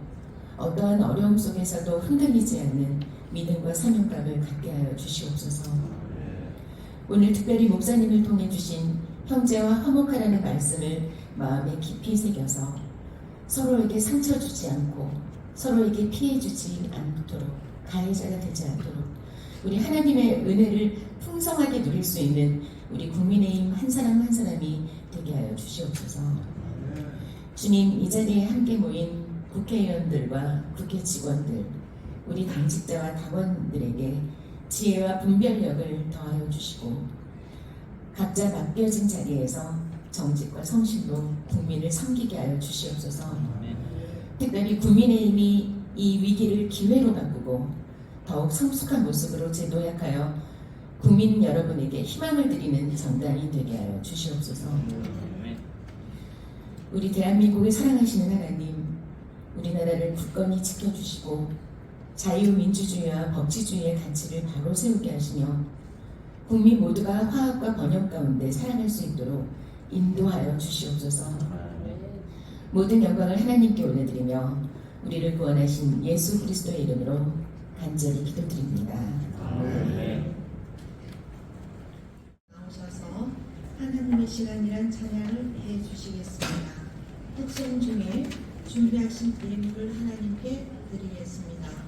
어떠한 어려움 속에서도 흔들리지 않는 믿음과 사명감을 갖게 하여 주시옵소서. 오늘 특별히 목사님을 통해 주신 형제와 화목하라는 말씀을 마음에 깊이 새겨서 서로에게 상처 주지 않고 서로에게 피해 주지 않도록, 가해자가 되지 않도록 우리 하나님의 은혜를 풍성하게 누릴 수 있는 우리 국민의힘 한 사람 한 사람이 되게 하여 주시옵소서. 주님, 이 자리에 함께 모인 국회의원들과 국회 직원들, 우리 당직자와 당원들에게 지혜와 분별력을 더하여 주시고, 각자 맡겨진 자리에서 정직과 성실로 국민을 섬기게 하여 주시옵소서. 특별히 국민의힘이 이 위기를 기회로 바꾸고 더욱 성숙한 모습으로 재도약하여 국민 여러분에게 희망을 드리는 정당이 되게 하여 주시옵소서. 우리 대한민국을 사랑하시는 하나님, 우리나라를 굳건히 지켜주시고 자유민주주의와 법치주의의 가치를 바로 세우게 하시며 국민 모두가 화합과 번영 가운데 살아갈 수 있도록 인도하여 주시옵소서. 모든 영광을 하나님께 올려드리며 우리를 구원하신 예수 그리스도의 이름으로 간절히 기도드립니다. 나오셔서 하나님의 시간이란 찬양을 해주시겠습니다. 특송 중에 준비하신 예물을 하나님께 드리겠습니다.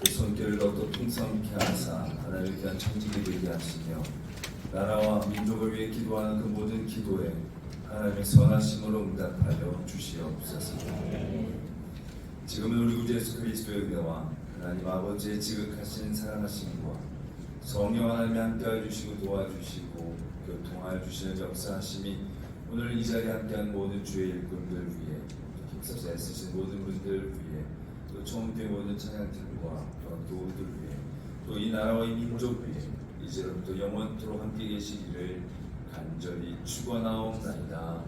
그 손길을 더욱더 풍성케 하사 하나님을 위한 청지기 되게 하시며 나라와 민족을 위해 기도하는 그 모든 기도에 하나님의 선하심으로 응답하여 주시옵소서. 지금은 우리 구주 예수 그리스도의 은혜와 하나님 아버지의 지극하신 사랑하심과 성령 하나님이 함께하여 주시고 도와주시고 교통하여 주시는 역사하심이 오늘 이 자리에 함께한 모든 주의 일꾼들 위해 힘써서 애쓰신 모든 분들 위해 또 총교의 모든 찬양팀과 또 교우들 위해 또 이 나라와 이 민족 위해 이제부터 영원토록 함께 계시기를 간절히 축원하옵나이다.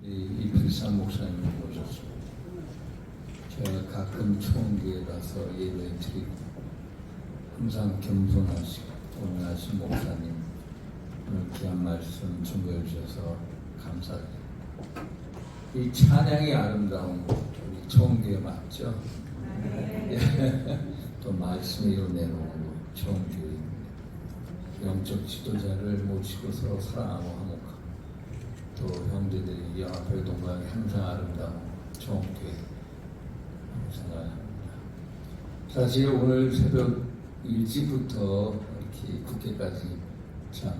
이필상 목사님을 모셨습니다. 제가 가끔 총회에 가서 예배 드리고 항상 겸손하시고 온유하신 목사님 오늘 귀한 말씀 준비해 주셔서 감사드립니다. 이 찬양이 아름다운 우리 총회에 맞죠? 또 말씀이 내놓은 총회입니다. 영적 지도자를 모시고서 사랑하고 화목하고 또 형제들이 연합회 동반에 항상 아름다운 총회 생각합니다. 사실 오늘 새벽 일찍부터 이렇게 국회까지 참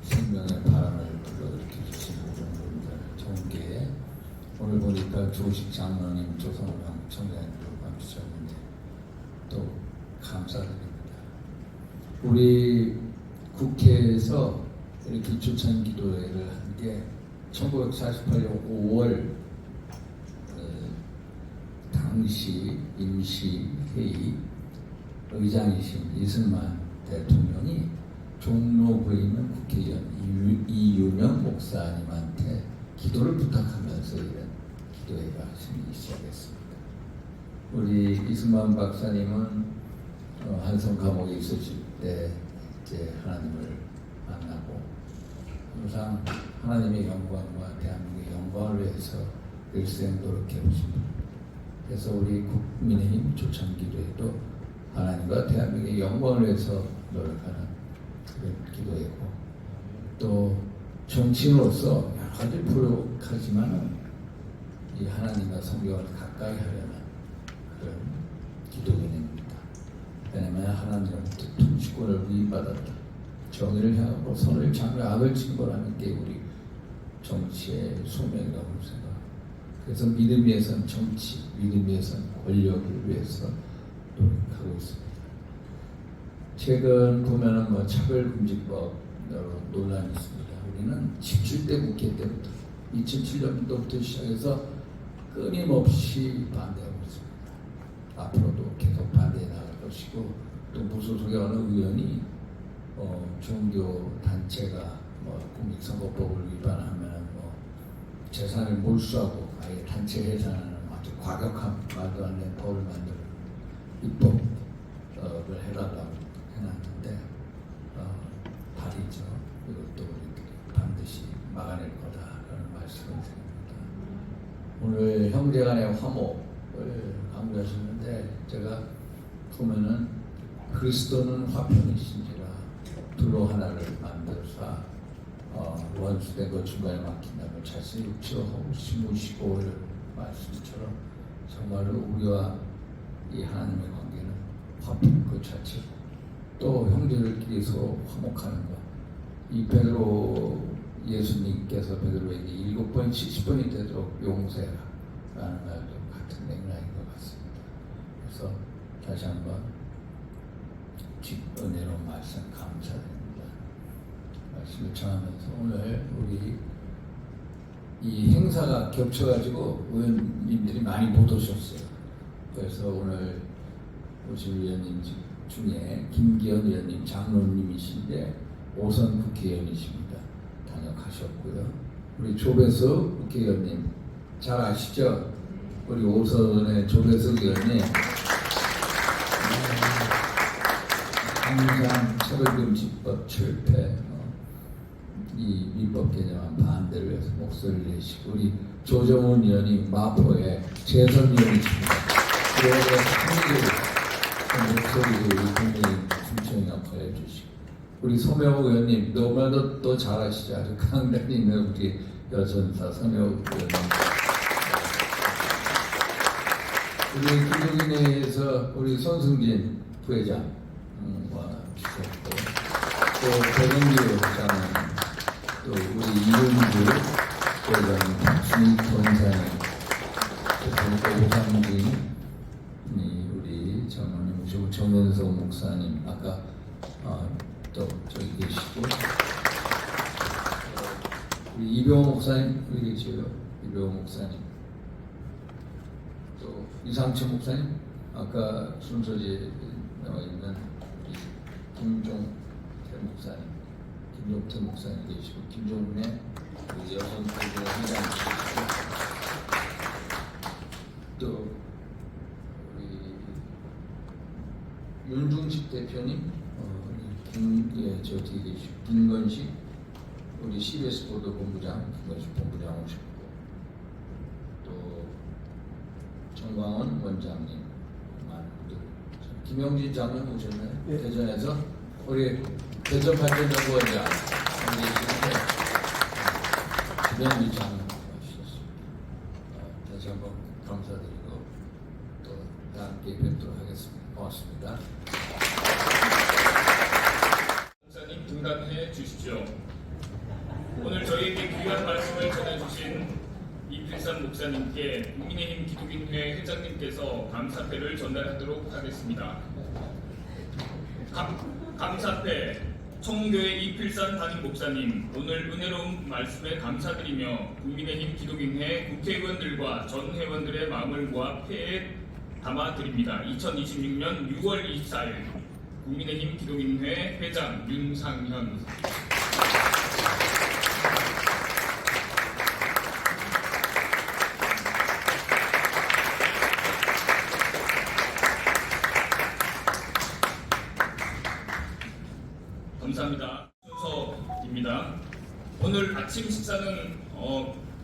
생명의 바람을 불러일으켜 주신 분들 총회 오늘 보니까 조식 장로님 조성강 청장님도 와주셨는데 또 감사드립니다. 우리 국회에서 이렇게 주찬 기도회를 한 게 1948년 5월 당시 임시회의 의장이신 이승만 대통령이 종로구에 있는 국회의원 이윤영 목사님한테 기도를 부탁하면서 이런 기도회가 생기기 시작했습니다. 우리 이승만 박사님은 한성 감옥에 있으실 때 이제 하나님을 만나고 항상 하나님의 영광과 대한민국의 영광을 위해서 일생 노력해 오십니다. 그래서 우리 국민의힘 조찬기도회도 하나님과 대한민국의 영광을 위해서 노력하는 그런 기도회고 또 정치인으로서 여러 가지 부족하지만 이 하나님과 성경을 가까이 하려는 그런 기도회입니다. 왜냐하면 하나님으로부터 통치권을 위임받았다. 정의를 향하고 선을 향하여 악을 징벌하는 게 우리 정치의 소명이라고 생각합니다. 그래서 믿음 위해서는 정치, 믿음 위해서는 권력을 위해서 노력하고 있습니다. 최근 보면은 뭐 차별금지법 여러 논란이 있습니다. 우리는 17대 국회 때부터 2007년도부터 시작해서 끊임없이 반대하고 있습니다. 앞으로도 계속 반대해 나갈 것이고 또 무소속의 어느 의원이 종교 단체가 공직선거법을 위반하면 재산을 몰수하고 아예 단체 해산하는 아주 과격한 말도 안 되는 법을 만들어 입법을 해달라고 해놨는데 발의죠. 이것도 우리들이 반드시 막아낼 거다라는 말씀을 드립니다. 오늘 형제간의 화목을 강조하셨는데 제가 보면은 그리스도는 화평이신지라 두로 하나를 만들사 원수된 것 중간에 막힌다면 자신이 치료하고 심으시고 이런 말씀처럼 정말로 우리와 이 하나님의 관계는 화평 그 자체고 또 형제들끼리 서로 화목하는 것. 이 베드로 예수님께서 베드로에게 7번 70번이 되도록 용서해라 라는 말도 같은 맥락인 것 같습니다. 그래서 다시 한번 은혜로운 말씀 감사드립니다. 말씀을 전하면서 오늘 우리 이 행사가 겹쳐가지고 의원님들이 많이 못 오셨어요. 그래서 오늘 오실 의원님 중에 김기현 의원님 장로님이신데 오선 국회의원이십니다. 단역하셨고요. 우리 조배석 국회의원님 잘 아시죠? 우리 오선의 조배석 의원님 항상 차별금지법 철폐 이 민법 개정안 반대를 위해서 목소리를 내시고 우리 조정훈 의원이 마포의 재선 의원이십니다. 그래서 목소리도 우리 국민이 충청이 역할해 주시고 우리 서명욱 의원님 너무나도 또 잘하시죠. 아주 강단이 있는 우리 여전사 서명욱 의원님. 우리 기독인회에서 우리 손승진 부회장과 주셨고 또 배경규 장님 또 우리 이용주 부회장님 박순희 본사님 또 오상진 우리 장로님 오시고 정연석 목사님 아까 또 저기 계시고 우리 이병호 목사님 여기 계시고요. 이병호 목사님 또 이상철 목사님 아까 순서지에 나와 있는 우리 김종태 목사님 김종태 목사님 계시고 김종래 우리 여성들의 회장 계시고 또 우리 윤중식 대표님, 저 뒤에 계시고 김건식 우리 CBS 보도본부장 김건식 본부장 오셨고 또 정광원 원장님 많은 분들 김영진 장관 오셨나요? 예. 대전에서 우리 대전발전연구원장 계시는데 김영진 장관 오셨습니다. 다시 한번 감사드리고 또 함께 뵙도록 하겠습니다. 고맙습니다. 목사님 등단해 주십시오. 오늘 저희에게 귀한 말씀을 전해주신 이필산 목사님께 국민의힘 기독인회 회장님께서 감사패를 전달하도록 하겠습니다. 감사패 청교회 이필산 담임 목사님, 오늘 은혜로운 말씀에 감사드리며 국민의힘 기독인회 국회의원들과 전 회원들의 마음을 모아 패에 담아드립니다. 2026년 6월 24일 국민의힘 기독인회 회장 윤상현. 감사합니다. 순서입니다. 오늘 아침 식사는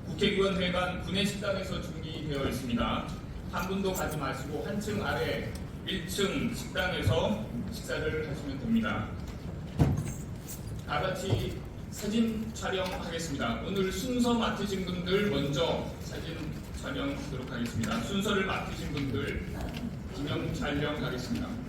국회의원회관 구내식당에서 준비되어 있습니다. 한 분도 가지 마시고 한층 아래 1층 식당에서 식사를 하시면 됩니다. 다 같이 사진 촬영하겠습니다. 오늘 순서 맡으신 분들 먼저 사진 촬영하도록 하겠습니다. 순서를 맡으신 분들 기념 촬영하겠습니다.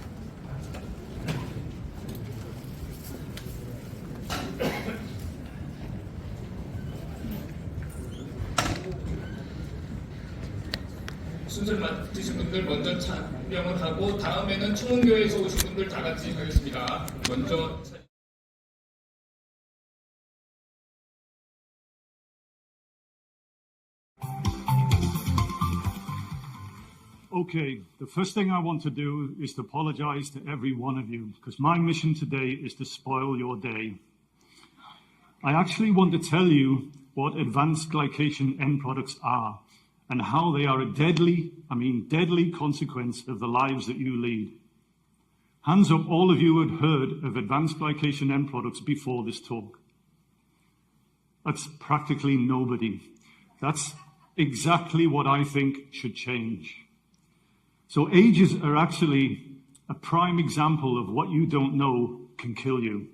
순서를 맡으신 분들 먼저 촬영을 하고 다음에는 청운교회에서 오신 분들 다 같이 하겠습니다. 먼저 Okay, the first thing I want to do is to apologize to every one of you because my mission today is to spoil your day. I actually want to tell you what advanced glycation end products are and how they are a deadly consequence of the lives that you lead. Hands up all of you who had heard of advanced glycation end products before this talk. That's practically nobody. That's exactly what I think should change. So ages are actually a prime example of what you don't know can kill you.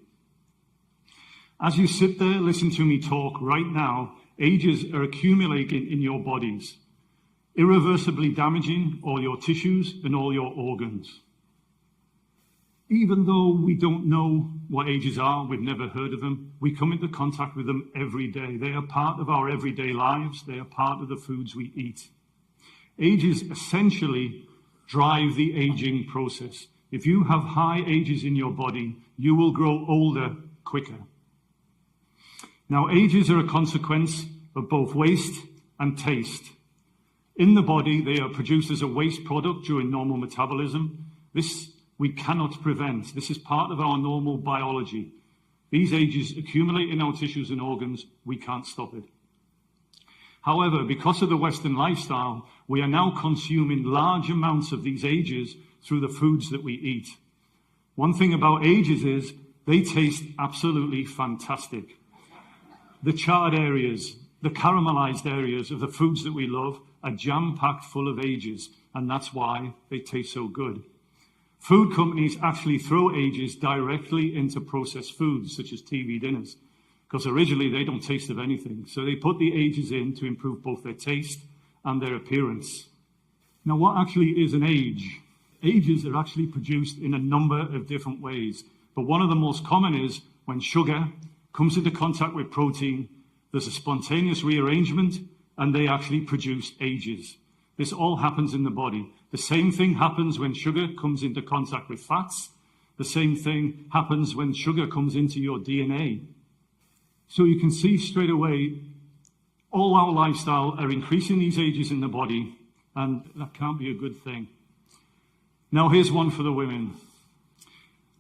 As you sit there, listen to me talk right now, ages are accumulating in your bodies, irreversibly damaging all your tissues and all your organs. Even though we don't know what ages are, we've never heard of them, we come into contact with them every day. They are part of our everyday lives. They are part of the foods we eat. Ages essentially drive the aging process. If you have high ages in your body, you will grow older quicker. Now, ages are a consequence of both waste and taste. In the body, they are produced as a waste product during normal metabolism. This we cannot prevent. This is part of our normal biology. These ages accumulate in our tissues and organs. We can't stop it. However, because of the Western lifestyle, we are now consuming large amounts of these ages through the foods that we eat. One thing about ages is they taste absolutely fantastic. The charred areas, the caramelized areas of the foods that we love are jam-packed full of ages, and that's why they taste so good. Food companies actually throw ages directly into processed foods, such as TV dinners, because originally they don't taste of anything. So they put the ages in to improve both their taste and their appearance. Now, what actually is an age? Ages are actually produced in a number of different ways, but one of the most common is when sugar comes into contact with protein, there's a spontaneous rearrangement, and they actually produce ages. This all happens in the body. The same thing happens when sugar comes into contact with fats. The same thing happens when sugar comes into your DNA. So you can see straight away, all our lifestyle are increasing these ages in the body, and that can't be a good thing. Now here's one for the women.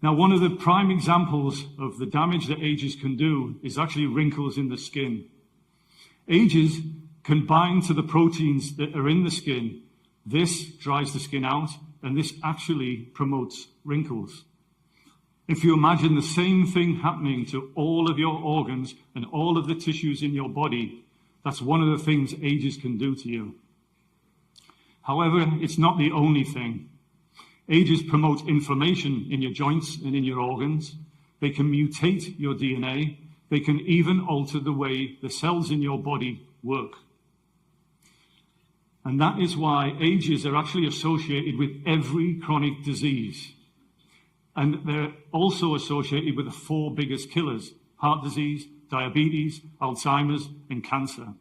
Now, one of the prime examples of the damage that ages can do is actually wrinkles in the skin. Ages can bind to the proteins that are in the skin. This dries the skin out, and this actually promotes wrinkles. If you imagine the same thing happening to all of your organs and all of the tissues in your body, that's one of the things ages can do to you. However, it's not the only thing. Ages promote inflammation in your joints and in your organs. They can mutate your DNA. They can even alter the way the cells in your body work. And that is why ages are actually associated with every chronic disease. And they're also associated with the 4 biggest killers: heart disease, diabetes, Alzheimer's, and cancer.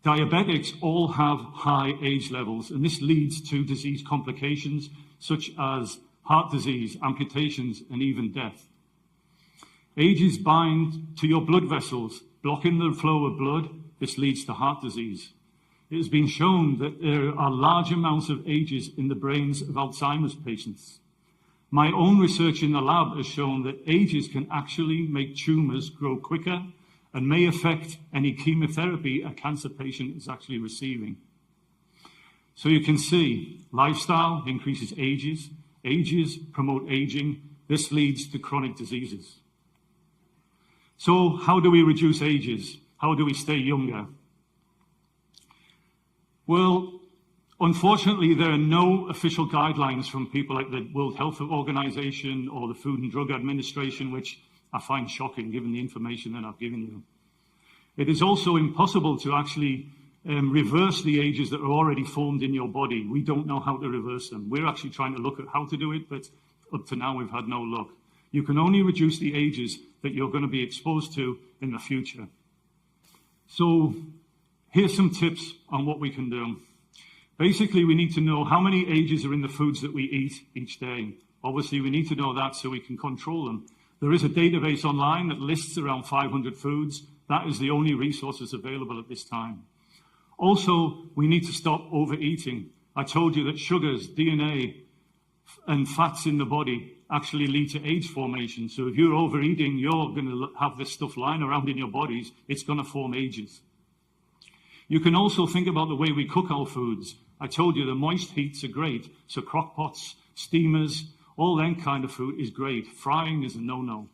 Diabetics all have high age levels, and this leads to disease complications such as heart disease, amputations, and even death. Ages bind to your blood vessels, blocking the flow of blood. This leads to heart disease. It has been shown that there are large amounts of ages in the brains of Alzheimer's patients. My own research in the lab has shown that ages can actually make tumors grow quicker and may affect any chemotherapy a cancer patient is actually receiving. So you can see, lifestyle increases ages, ages promote aging. This leads to chronic diseases. So how do we reduce ages? How do we stay younger? Well, unfortunately, there are no official guidelines from people like the World Health Organization or the Food and Drug Administration, which I find shocking given the information that I've given you. It is also impossible to actually reverse the ages that are already formed in your body. We don't know how to reverse them. We're actually trying to look at how to do it, but up to now we've had no luck. You can only reduce the ages that you're going to be exposed to in the future. So here's some tips on what we can do. Basically, we need to know how many ages are in the foods that we eat each day. Obviously, we need to know that so we can control them. There is a database online that lists around 500 foods. That is the only resources available at this time. Also, we need to stop overeating. I told you that sugars, DNA, and fats in the body actually lead to age formation. So if you're overeating, you're going to have this stuff lying around in your bodies. It's going to form ages. You can also think about the way we cook our foods. I told you the moist heats are great. So crock pots, steamers, all that kind of food is great. Frying is a no-no.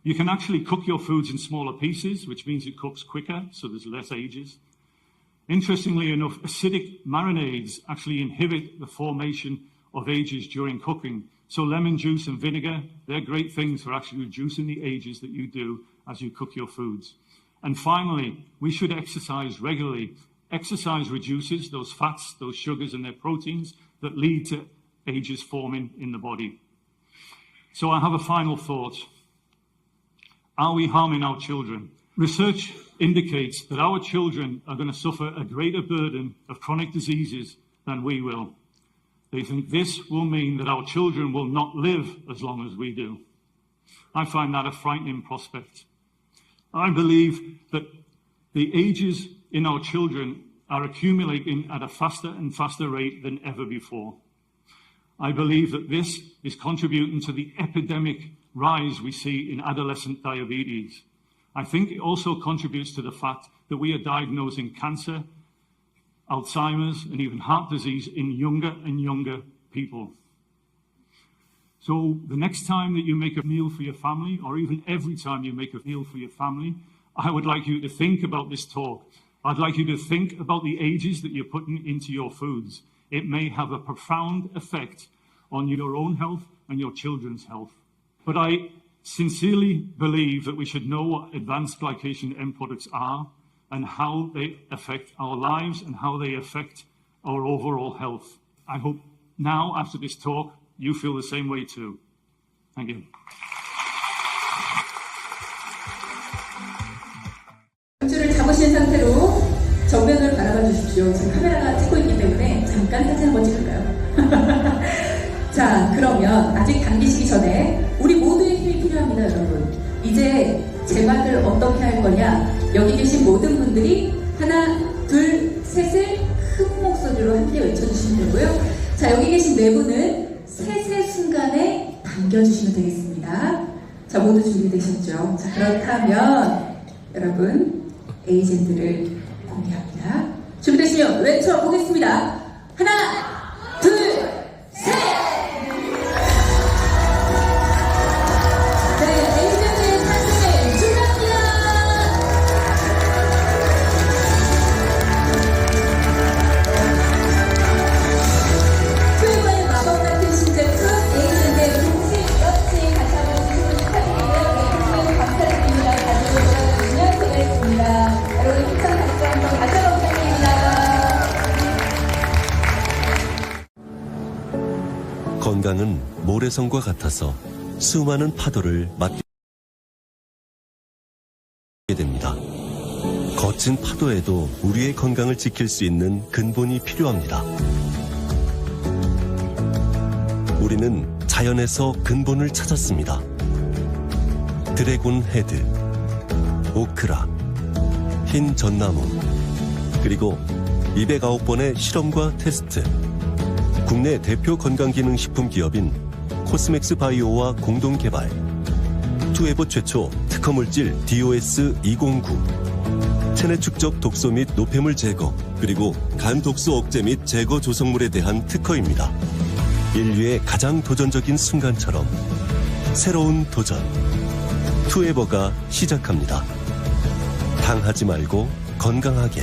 You can actually cook your foods in smaller pieces, which means it cooks quicker, so there's less ages. Interestingly enough, acidic marinades actually inhibit the formation of ages during cooking. So lemon juice and vinegar, they're great things for actually reducing the ages that you do as you cook your foods. And finally, we should exercise regularly. Exercise reduces those fats, those sugars, and their proteins that lead to ages forming in the body. So I have a final thought. Are we harming our children? Research indicates that our children are going to suffer a greater burden of chronic diseases than we will. They think this will mean that our children will not live as long as we do. I find that a frightening prospect. I believe that the ages in our children are accumulating at a faster and faster rate than ever before. I believe that this is contributing to the epidemic rise we see in adolescent diabetes. I think it also contributes to the fact that we are diagnosing cancer, Alzheimer's, and even heart disease in younger and younger people. So the next time that you make a meal for your family, or even every time you make a meal for your family, I would like you to think about this talk. I'd like you to think about the ages that you're putting into your foods. It may have a profound effect on your own health and your children's health. But I sincerely believe that we should know what advanced glycation end products are and how they affect our lives and how they affect our overall health. I hope now, after this talk, you feel the same way too. Thank you. 줄을 잡으신 상태로 정면을 바라봐 주십시오. 지금 카메라가 찍고 있기 때문에 잠깐 사진 한번 찍을까요? 자, 그러면 아직 당기시기 전에 우리 모두의 힘이 필요합니다, 여러분. 이제 제 말을 어떻게 할 거냐? 여기 계신 모든 분들이 하나, 둘, 셋을 큰 목소리로 함께 외쳐주시면 되고요. 자, 여기 계신 네 분은 셋의 순간에 당겨주시면 되겠습니다. 자, 모두 준비되셨죠? 자, 그렇다면 여러분 에이젠트를 공개합니다. 준비되시면 외쳐보겠습니다. 하나, 둘, 셋! 네, 에이젠트의 탄생을 축하합니다. 투에버의 마법 같은 신제품 에이젠트의 공식 런칭 같이 한번 주시면 축하드리고요. 네, 감사드립니다. 가지고 돌아가시면 되겠습니다. 여러분 힘찬 박수 한번 다시 한번 부탁드립니다. 건강은 모래성과 같아서 수많은 파도를 맞게 됩니다. 거친 파도에도 우리의 건강을 지킬 수 있는 근본이 필요합니다. 우리는 자연에서 근본을 찾았습니다. 드래곤 헤드, 오크라, 흰 전나무, 그리고 209번의 실험과 테스트. 국내 대표 건강기능식품 기업인 코스맥스 바이오와 공동 개발. 투에버 최초 특허물질 DOS-209. 체내 축적 독소 및 노폐물 제거, 그리고 간 독소 억제 및 제거 조성물에 대한 특허입니다. 인류의 가장 도전적인 순간처럼 새로운 도전. 투에버가 시작합니다. 당하지 말고 건강하게.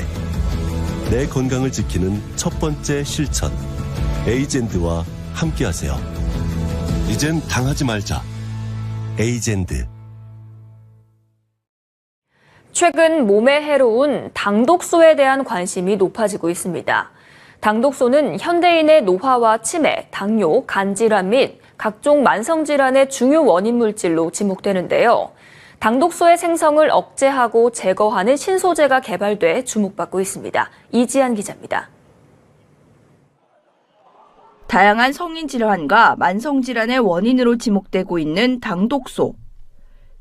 내 건강을 지키는 첫 번째 실천. 에이젠드와 함께하세요. 이젠 당하지 말자. 에이젠드. 최근 몸에 해로운 당독소에 대한 관심이 높아지고 있습니다. 당독소는 현대인의 노화와 치매, 당뇨, 간질환 및 각종 만성질환의 중요 원인 물질로 지목되는데요. 당독소의 생성을 억제하고 제거하는 신소재가 개발돼 주목받고 있습니다. 이지한 기자입니다. 다양한 성인 질환과 만성 질환의 원인으로 지목되고 있는 당독소.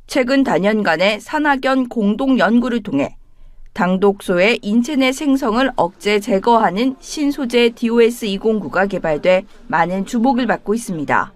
최근 단연간의 산학연 공동 연구를 통해 당독소의 인체 내 생성을 억제 제거하는 신소재 DOS-209가 개발돼 많은 주목을 받고 있습니다.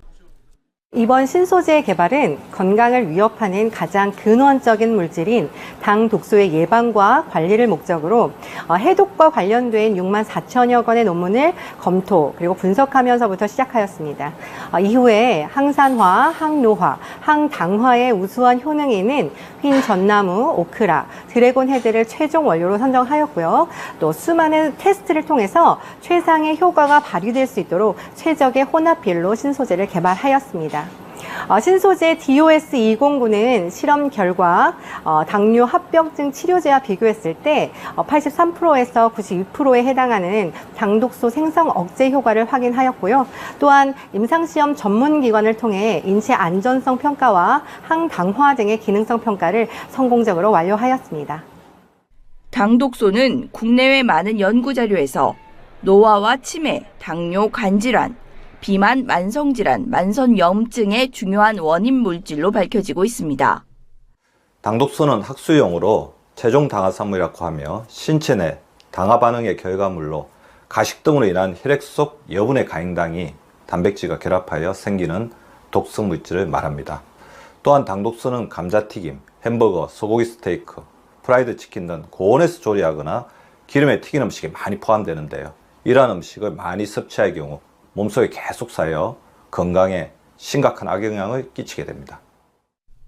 이번 신소재의 개발은 건강을 위협하는 가장 근원적인 물질인 당 독소의 예방과 관리를 목적으로 해독과 관련된 6만 4천여 건의 논문을 검토 그리고 분석하면서부터 시작하였습니다. 이후에 항산화, 항노화, 항당화의 우수한 효능이 있는 흰 전나무, 오크라, 드래곤 헤드를 최종 원료로 선정하였고요. 또 수많은 테스트를 통해서 최상의 효과가 발휘될 수 있도록 최적의 혼합비율로 신소재를 개발하였습니다. 신소재 DOS-209는 실험 결과 당뇨 합병증 치료제와 비교했을 때 83%에서 92%에 해당하는 당독소 생성 억제 효과를 확인하였고요. 또한 임상시험 전문기관을 통해 인체 안전성 평가와 항당화 등의 기능성 평가를 성공적으로 완료하였습니다. 당독소는 국내외 많은 연구자료에서 노화와 치매, 당뇨, 간질환, 비만, 만성질환, 만성염증의 중요한 원인 물질로 밝혀지고 있습니다. 당독소는 학술용어로 최종 당화산물이라고 하며 신체 내 당화 반응의 결과물로 가식 등으로 인한 혈액 속 여분의 가행당이 단백질과 결합하여 생기는 독성 물질을 말합니다. 또한 당독소는 감자튀김, 햄버거, 소고기 스테이크, 프라이드 치킨 등 고온에서 조리하거나 기름에 튀긴 음식에 많이 포함되는데요. 이러한 음식을 많이 섭취할 경우 몸속에 계속 쌓여 건강에 심각한 악영향을 끼치게 됩니다.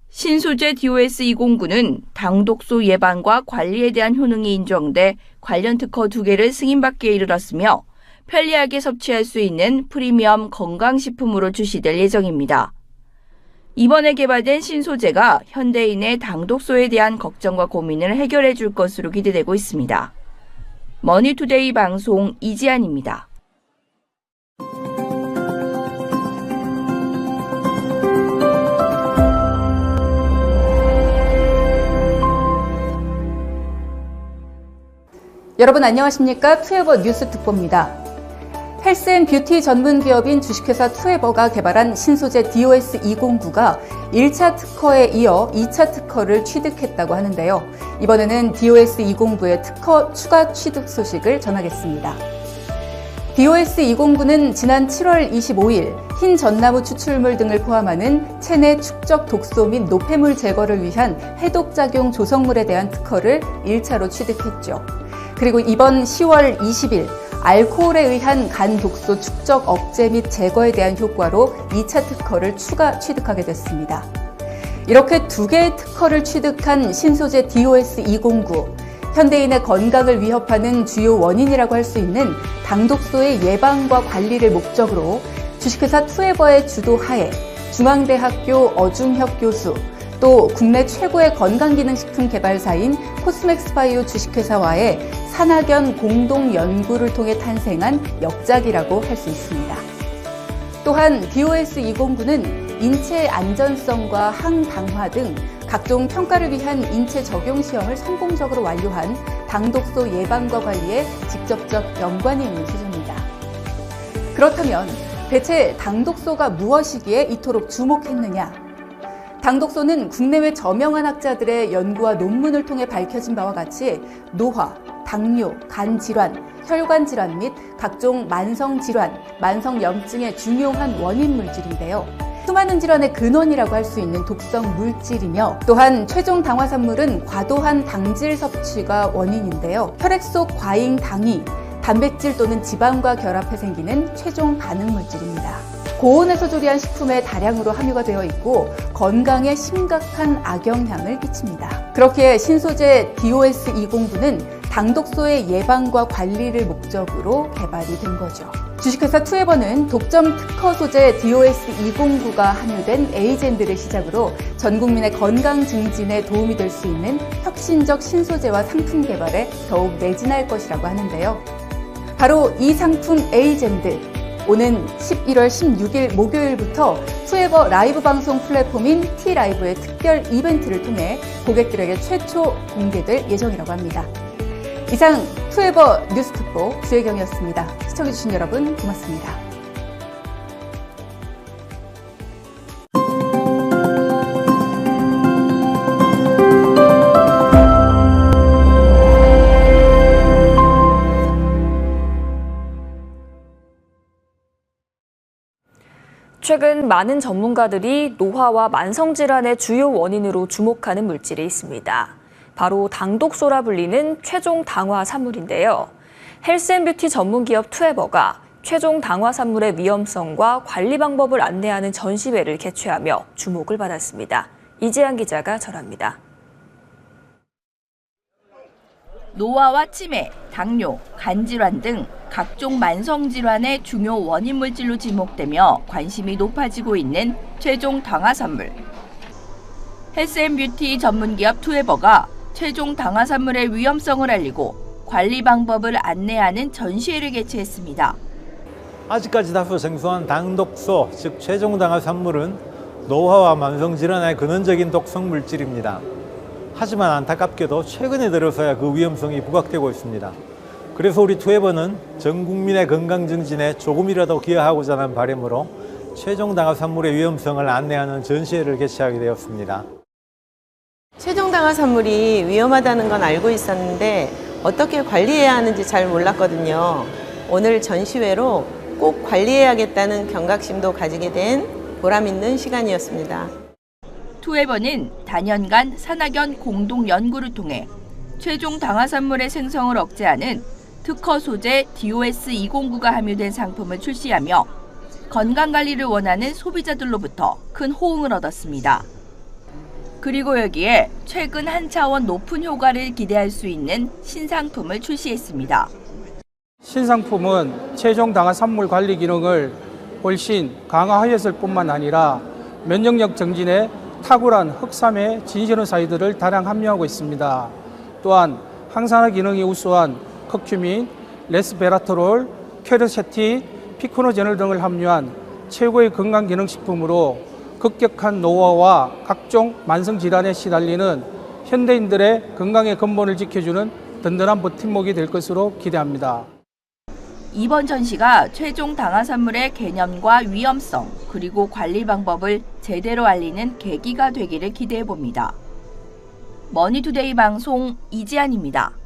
신소재 DOS-209는 당독소 예방과 관리에 대한 효능이 인정돼 관련 특허 2개를 승인받기에 이르렀으며 편리하게 섭취할 수 있는 프리미엄 건강식품으로 출시될 예정입니다. 이번에 개발된 신소재가 현대인의 당독소에 대한 걱정과 고민을 해결해 줄 것으로 기대되고 있습니다. 머니투데이 방송 이지안입니다. 여러분 안녕하십니까? 투에버 뉴스 특보입니다. 헬스앤뷰티 전문 기업인 주식회사 투에버가 개발한 신소재 DOS209가 1차 특허에 이어 2차 특허를 취득했다고 하는데요. 이번에는 DOS209의 특허 추가 취득 소식을 전하겠습니다. DOS209는 지난 7월 25일 흰 전나무 추출물 등을 포함하는 체내 축적 독소 및 노폐물 제거를 위한 해독작용 조성물에 대한 특허를 1차로 취득했죠. 그리고 이번 10월 20일 알코올에 의한 간 독소 축적 억제 및 제거에 대한 효과로 2차 특허를 추가 취득하게 됐습니다. 이렇게 2개의 특허를 취득한 신소재 DOS209, 현대인의 건강을 위협하는 주요 원인이라고 할 수 있는 당독소의 예방과 관리를 목적으로 주식회사 투에버의 주도하에 중앙대학교 어중혁 교수, 또 국내 최고의 건강기능식품 개발사인 코스맥스바이오 주식회사와의 산학연 공동 연구를 통해 탄생한 역작이라고 할 수 있습니다. 또한 DOS209는 인체 안전성과 항당화 등 각종 평가를 위한 인체 적용 시험을 성공적으로 완료한 당독소 예방과 관리에 직접적 연관이 있는 소재입니다. 그렇다면 대체 당독소가 무엇이기에 이토록 주목했느냐? 당독소는 국내외 저명한 학자들의 연구와 논문을 통해 밝혀진 바와 같이 노화, 당뇨, 간질환, 혈관질환 및 각종 만성질환, 만성염증의 중요한 원인 물질인데요. 수많은 질환의 근원이라고 할 수 있는 독성 물질이며 또한 최종 당화산물은 과도한 당질 섭취가 원인인데요. 혈액 속 과잉 당이 단백질 또는 지방과 결합해 생기는 최종 반응 물질입니다. 고온에서 조리한 식품에 다량으로 함유가 되어 있고 건강에 심각한 악영향을 끼칩니다. 그렇기에 신소재 DOS209는 당독소의 예방과 관리를 목적으로 개발이 된 거죠. 주식회사 투에버는 독점 특허 소재 DOS209가 함유된 에이젠드를 시작으로 전 국민의 건강 증진에 도움이 될 수 있는 혁신적 신소재와 상품 개발에 더욱 매진할 것이라고 하는데요. 바로 이 상품 에이젠드, 오는 11월 16일 목요일부터 투에버 라이브 방송 플랫폼인 T라이브의 특별 이벤트를 통해 고객들에게 최초 공개될 예정이라고 합니다. 이상 투에버 뉴스특보 주혜경이었습니다. 시청해주신 여러분 고맙습니다. 최근 많은 전문가들이 노화와 만성질환의 주요 원인으로 주목하는 물질이 있습니다. 바로 당독소라 불리는 최종 당화산물인데요. 헬스앤뷰티 전문기업 투에버가 최종 당화산물의 위험성과 관리 방법을 안내하는 전시회를 개최하며 주목을 받았습니다. 이재한 기자가 전합니다. 노화와 치매, 당뇨, 간질환 등 각종 만성질환의 중요 원인 물질로 지목되며 관심이 높아지고 있는 최종 당화산물. 헬스앤뷰티 전문기업 투에버가 최종 당화산물의 위험성을 알리고 관리 방법을 안내하는 전시회를 개최했습니다. 아직까지 다소 생소한 당독소, 즉 최종 당화산물은 노화와 만성질환의 근원적인 독성 물질입니다. 하지만 안타깝게도 최근에 들어서야 그 위험성이 부각되고 있습니다. 그래서 우리 투에버는 전 국민의 건강 증진에 조금이라도 기여하고자 하는 바람으로 최종 당화산물의 위험성을 안내하는 전시회를 개최하게 되었습니다. 최종 당화산물이 위험하다는 건 알고 있었는데 어떻게 관리해야 하는지 잘 몰랐거든요. 오늘 전시회로 꼭 관리해야겠다는 경각심도 가지게 된 보람 있는 시간이었습니다. 투에버는 단연간 산학연 공동 연구를 통해 최종 당화산물의 생성을 억제하는 특허 소재 DOS209가 함유된 상품을 출시하며 건강관리를 원하는 소비자들로부터 큰 호응을 얻었습니다. 그리고 여기에 최근 한 차원 높은 효과를 기대할 수 있는 신상품을 출시했습니다. 신상품은 최종 당화 산물 관리 기능을 훨씬 강화하였을 뿐만 아니라 면역력 증진에 탁월한 흑삼의 진시노사이드를 다량 함유하고 있습니다. 또한 항산화 기능이 우수한 커큐민, 레스베라트롤, 퀘르세틴, 피코노제놀 등을 함유한 최고의 건강기능식품으로 급격한 노화와 각종 만성질환에 시달리는 현대인들의 건강의 근본을 지켜주는 든든한 버팀목이 될 것으로 기대합니다. 이번 전시가 최종 당화산물의 개념과 위험성 그리고 관리 방법을 제대로 알리는 계기가 되기를 기대해 봅니다. 머니투데이 방송 이지안입니다.